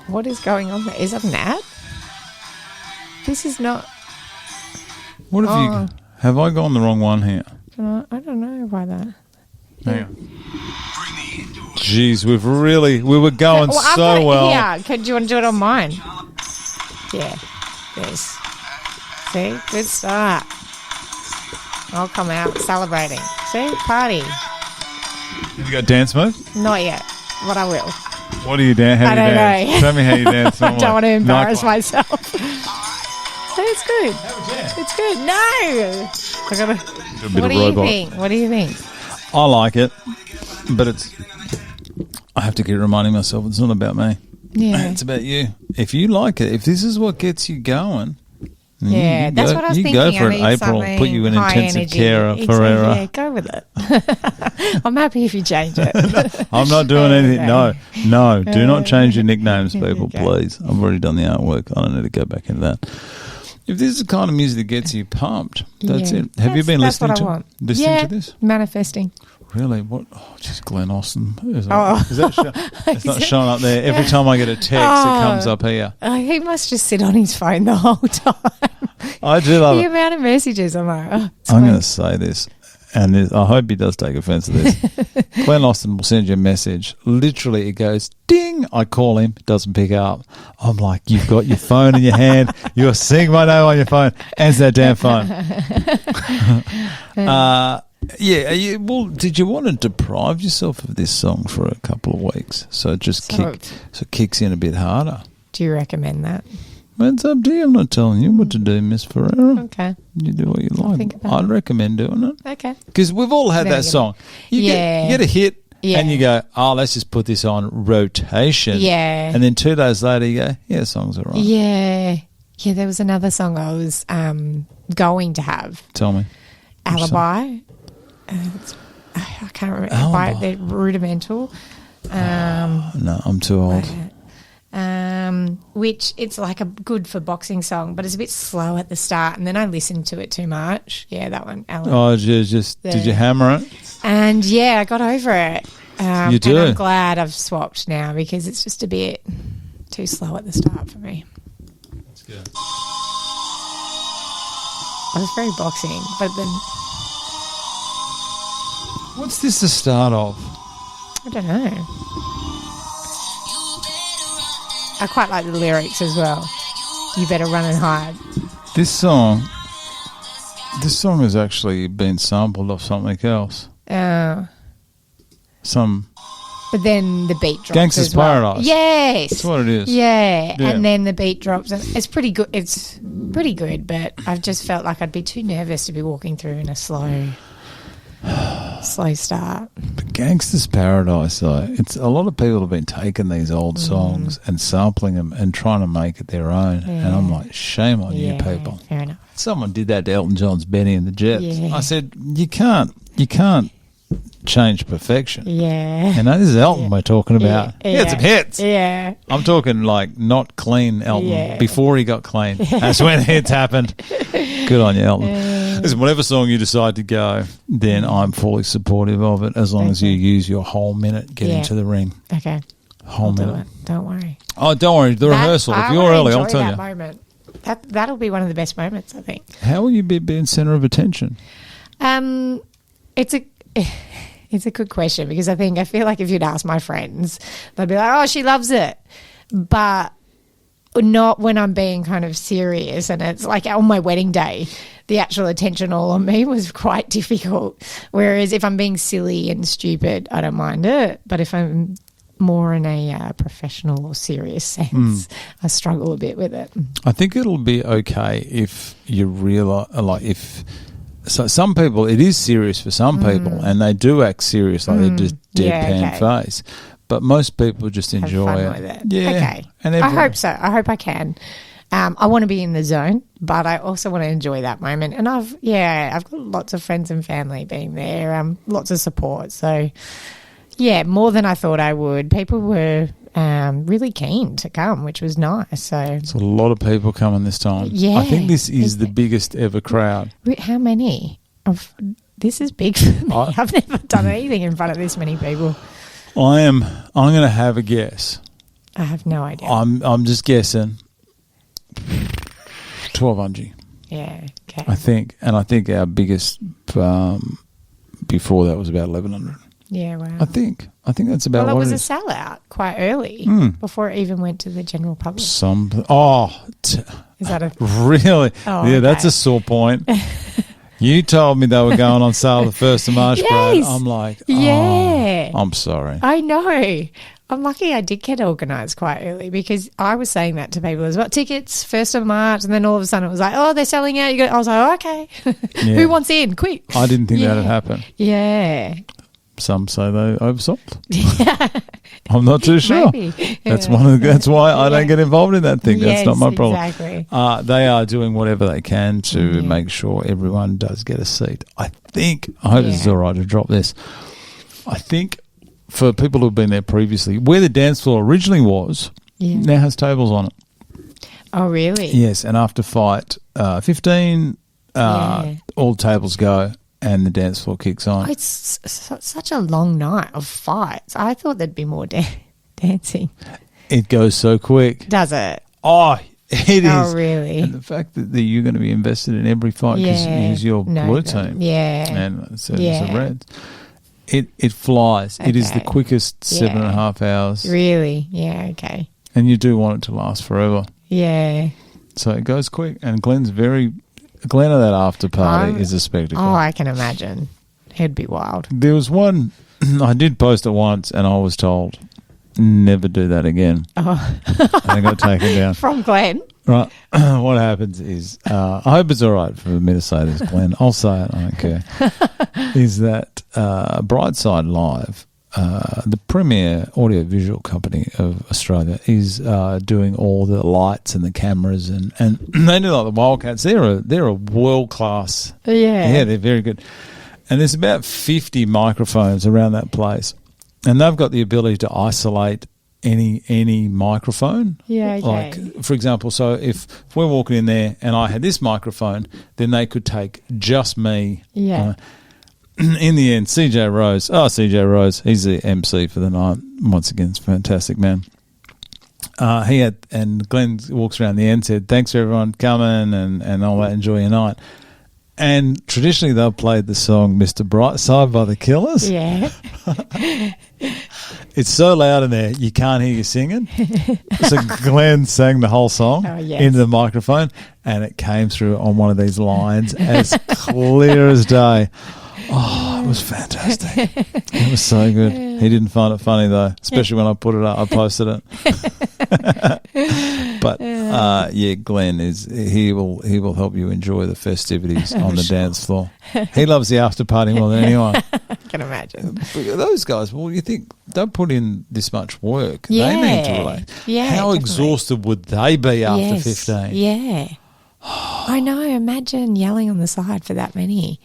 What is going on there? Is that an ad? This is not. What have you? Have I gone the wrong one here? I don't know why that. Hang on. Jeez, we were going so well. Yeah, do you want to do it on mine? Yeah. Yes. See, good start. I'll come out celebrating. See, party. Have you got dance mode? Not yet, but I will. What do you dance? How do you dance? Know. Tell me how you dance. I don't want to embarrass myself. So it's good. It's good. No. What do you think? I like it, but I have to keep reminding myself it's not about me. Yeah. It's about you. If you like it, if this is what gets you going, Yeah, that's what I was you thinking. go for I it, need April. something Put you in high intensive energy. care, Exactly, Ferreira. yeah, go with it. I'm happy if you change it. I'm not doing anything. No, do not change your nicknames, people, Okay. please. I've already done the artwork. I don't need to go back into that. If this is the kind of music that gets you pumped, that's Yeah. it. Have you been That's listening what I to want. to this? Manifesting. Really? What? Oh, just Glenn Austin. Is Oh. that it's not showing up there. Every time I get a text, it comes up here. He must just sit on his phone the whole time. I do love The it. amount of messages, I'm like, I'm going to say this, and I hope he does take offence to this. Glenn Austin will send you a message. Literally, it goes, ding. I call him, doesn't pick up. I'm like, you've got your phone in your hand. You're seeing my name on your phone. Answer that damn phone. Well, did you want to deprive yourself of this song for a couple of weeks so it just kicks in a bit harder? Do you recommend that? Well, it's up to you. I'm not telling you what to do, Miss Ferreira. Okay. You do what you like. think about I'd recommend doing it. Okay. Because we've all had There that you go. song. You get a hit and you go, oh, let's just put this on rotation. Yeah. And then 2 days later you go, yeah, the song's all right. Yeah. Yeah, there was another song I was going to have. Tell me. Alibi. I can't remember. Alibi. They're rudimental. No, I'm too old. Which it's like a good for boxing song, but it's a bit slow at the start, and then I listened to it too much. Yeah, that one. Alibi. Oh, did you hammer it? And yeah, I got over it. You do? And I'm glad I've swapped now because it's just a bit too slow at the start for me. That's good. I was very boxing, but then What's this the start of? I don't know. I quite like the lyrics as well. You better run and hide. This song has actually been sampled off something else. But then the beat drops. Gangsta's as well. Paradise. Yes, That's what it is. Yeah, Yeah. and then the beat drops. And it's pretty good. It's pretty good, but I've just felt like I'd be too nervous to be walking through in a slow start. But Gangsta's Paradise, though, it's a lot of people have been taking these old songs and sampling them and trying to make it their own. Yeah. And I'm like, shame on you Yeah, people. fair enough. Someone did that to Elton John's Benny and the Jets. Yeah. I said, you can't change perfection. Yeah. You know, this is Elton we're talking about. Yeah. He had some hits. Yeah. I'm talking like not clean Elton. Yeah. Before he got clean. That's when hits happened. Good on you, Elton. Listen, whatever song you decide to go, then I'm fully supportive of it as long as you use your whole minute getting to the ring. Okay. Whole I'll do minute. it. Don't worry. Oh, don't worry. The rehearsal. If you're early, I'll tell you. Moment. That'll be one of the best moments, I think. How will you be being centre of attention? It's a good question because I feel like if you'd ask my friends, they'd be like, "Oh, she loves it," but not when I'm being kind of serious. And it's like on my wedding day, the actual attention all on me was quite difficult. Whereas if I'm being silly and stupid, I don't mind it. But if I'm more in a professional or serious sense, I struggle a bit with it. I think it'll be okay if you realise, so some people, it is serious for some people, and they do act serious, like they're just deadpan face. But most people just enjoy Have it. fun with it. Yeah. Okay. And I hope so. I hope I can. I want to be in the zone, but I also want to enjoy that moment. And I've got lots of friends and family being there, lots of support. So, yeah, more than I thought I would. People were really keen to come, which was nice. So it's a lot of people coming this time. Yeah. I think this is the biggest ever crowd. How many? This is big for me. I've never done anything in front of this many people. I'm going to have a guess. I have no idea. I'm just guessing 1,200. Yeah, okay. I think. And I think our biggest before that was about 1,100. Yeah, wow. I think that's about Well, what it was it a is. sellout quite early before it even went to the general public. Is that a... really? Oh, yeah, that's okay. a sore point. You told me they were going on sale the 1st of March, Brad. Yes. I'm like, Yeah. I'm sorry. I know. I'm lucky I did get organised quite early because I was saying that to people as well. Tickets, 1st of March, and then all of a sudden it was like, oh, they're selling out. I was like, oh, okay. Yeah. Who wants in? Quick. I didn't think that had happened. Yeah. Some say they oversold. I'm not too sure. Maybe. That's that's why I don't get involved in that thing. Yes, That's not my problem. Exactly. They are doing whatever they can to make sure everyone does get a seat. I hope this is all right to drop this. I think for people who've been there previously, where the dance floor originally was, now has tables on it. Oh, really? Yes, and after fight 15, all tables go and the dance floor kicks on. Oh, it's such a long night of fights. I thought there'd be more dancing. It goes so quick. Does it? Oh, it is. Oh, really? And the fact that you're going to be invested in every fight because it's your blue team. Yeah. And so it's the Reds. It flies. Okay. It is the quickest 7.5 hours. Really? Yeah, okay. And you do want it to last forever. Yeah. So it goes quick. And Glenn at that after party is a spectacle. Oh, I can imagine. It'd be wild. There was one, I did post it once and I was told, never do that again. Oh. And I got taken down. From Glenn? Right. What happens is, I hope it's all right for me to say this, Glenn. I'll say it. I don't care. Is that Brightside Live, the premier audiovisual company of Australia, is doing all the lights and the cameras, and they do like the Wildcats. They're a world class. Yeah, they're very good. And there's about 50 microphones around that place, and they've got the ability to isolate any microphone. Yeah, okay. Like, for example, so if we're walking in there and I had this microphone, then they could take just me. Yeah. In the end, CJ Rose, he's the MC for the night. Once again, it's a fantastic man. And Glenn walks around the end, said, thanks for everyone coming and all that, enjoy your night. And traditionally they've played the song Mr. Brightside by the Killers. Yeah. It's so loud in there, you can't hear you singing. So Glenn sang the whole song into the microphone, and it came through on one of these lines as clear as day. Oh, it was fantastic. It was so good. He didn't find it funny, though, especially when I put it up. I posted it. But, Glenn, he will help you enjoy the festivities on the dance floor. He loves the after party more than anyone. I can imagine. But those guys, well, you think they put in this much work. Yeah. They need to relate. Yeah, how definitely. Exhausted would they be after 15? Yeah. I know. Imagine yelling on the side for that many.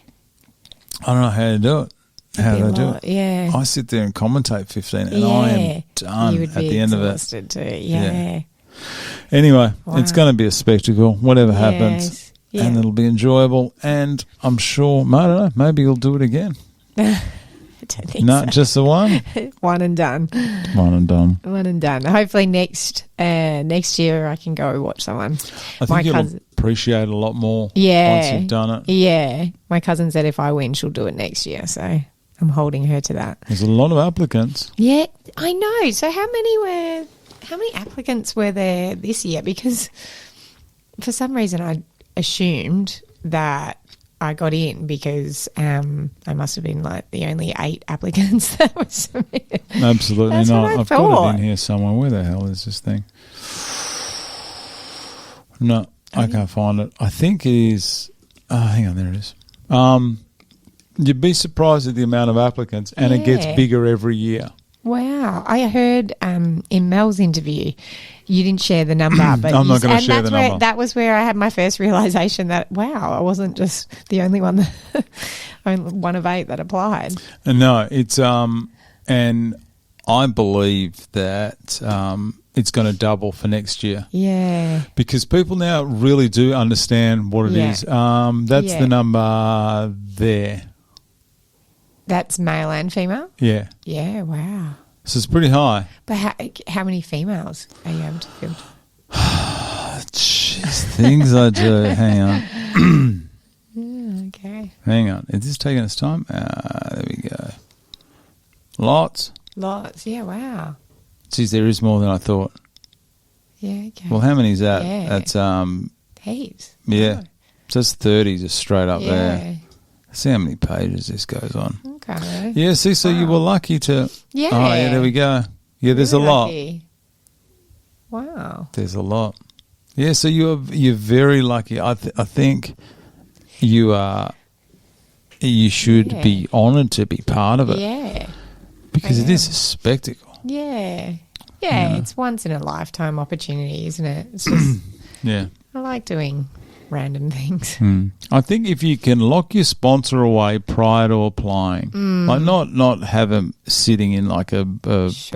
I don't know how to do it. How do they do it? Yeah. I sit there and commentate 15 and I am done at the end of it. Too. Yeah. Anyway, it's going to be a spectacle, whatever happens. Yeah. And it'll be enjoyable. And I'm sure, I don't know, maybe you'll do it again. I don't think so. Just the one? One and done. One and done. One and done. Hopefully next year I can go watch someone. I think you'll appreciate it a lot more once you've done it. Yeah. My cousin said if I win, she'll do it next year. So I'm holding her to that. There's a lot of applicants. Yeah, I know. So how many applicants were there this year? Because for some reason I assumed that I got in because I must have been like the only 8 applicants that were submitted. Absolutely That's not. what I I've thought. got it in here somewhere. Where the hell is this thing? No, I can't find it. I think it is. Hang on, there it is. You'd be surprised at the amount of applicants, and it gets bigger every year. Wow. I heard in Mel's interview, you didn't share the number. But I'm not going to share the number. That was where I had my first realisation that, wow, I wasn't just the only one, only one of 8 that applied. No, it's and I believe that it's going to double for next year. Yeah. Because people now really do understand what it is. That's the number there. That's male and female? Yeah. Yeah, wow. So it's pretty high. But how many females are you able to field? Jeez, things I do. Hang on. Okay. Hang on. Is this taking its time? There we go. Lots. Yeah, wow. Geez, there is more than I thought. Yeah, okay. Well, how many is that? Yeah. That's heaps. Yeah. Oh. So that's 30 just straight up there. See how many pages this goes on. Okay. Yeah, see, so you were lucky to... Yeah. Oh, yeah, there we go. Yeah, there's really a lot. lucky. Wow. There's a lot. Yeah, so you're very lucky. I think you are you should be honoured to be part of it. Yeah. Because it is a spectacle. Yeah. Yeah, it's once in a lifetime opportunity, isn't it? It's just Yeah. I like doing random things. I think if you can lock your sponsor away prior to applying, like not have them sitting in like a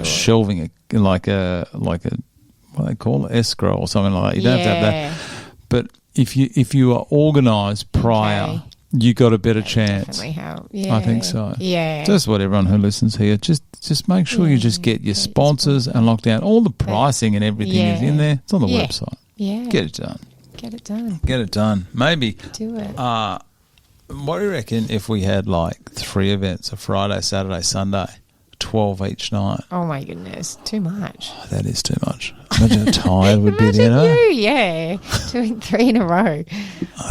shelving, like a what they call it, escrow or something like that. You don't have to have that. But if you are organised prior, you got a better chance. Definitely help. I think so. Yeah. That's what everyone who listens here. Just make sure you just get your sponsors and lock down all the pricing and everything is in there. It's on the website. Yeah. Get it done. Get it done. Get it done. Maybe. Do it. What do you reckon if we had like 3 events, a Friday, Saturday, Sunday, 12 each night? Oh my goodness, too much. Oh, that is too much. Imagine how tired would be Imagine then. doing 3 in a row.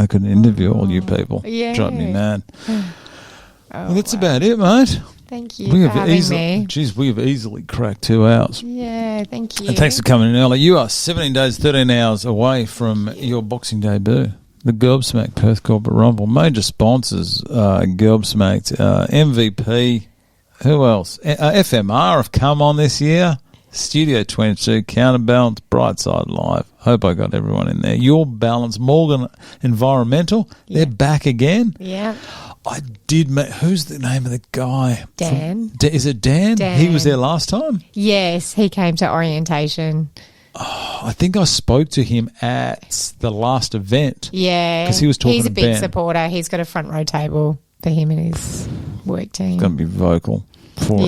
I could interview all you people. Yeah. Drive me mad. Oh, Well, that's about it, mate. Thank you for having me. Geez, we have easily cracked 2 hours. Yeah, thank you. And thanks for coming in early. You are 17 days, 13 hours away from your boxing debut. The Gobsmack Perth Corporate Rumble. Major sponsors, Gobsmack, MVP. Who else? FMR have come on this year. Studio 22, Counterbalance, Brightside Live. Hope I got everyone in there. Your Balance, Morgan Environmental. They're back again. Yeah. I did make... Who's the name of the guy? Dan. Is it Dan? He was there last time? Yes, he came to orientation. Oh, I think I spoke to him at the last event. Yeah. Because he was talking He's a to big Ben. supporter. He's got a front row table for him and his work team. Going to be vocal for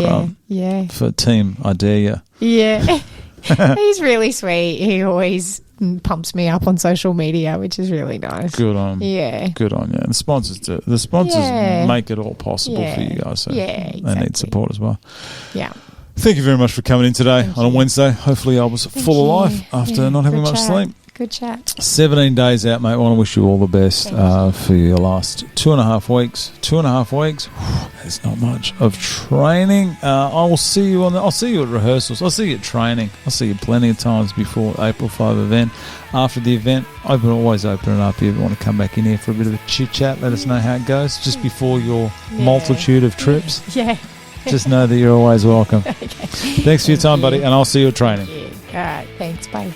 Team I Dare You. Yeah. He's really sweet. He always pumps me up on social media, which is really nice. Good on. Yeah. Good on you. And the sponsors do. The sponsors make it all possible for you guys. So exactly. they need support as well. Yeah. Thank you very much for coming in today on a Wednesday. Hopefully I was full of life after not having much sleep. Good chat. 17 days out, mate. I want to wish you all the best for your last 2.5 weeks. 2.5 weeks. There's not much of training. I will see you I'll see you at rehearsals. I'll see you at training. I'll see you plenty of times before April 5 event. After the event, always open it up. If you want to come back in here for a bit of a chit chat, let us know how it goes. Just before your multitude of trips. Yeah. Just know that you're always welcome. Okay. Thanks for your time, buddy, and I'll see you at training. All right. Thanks. Bye.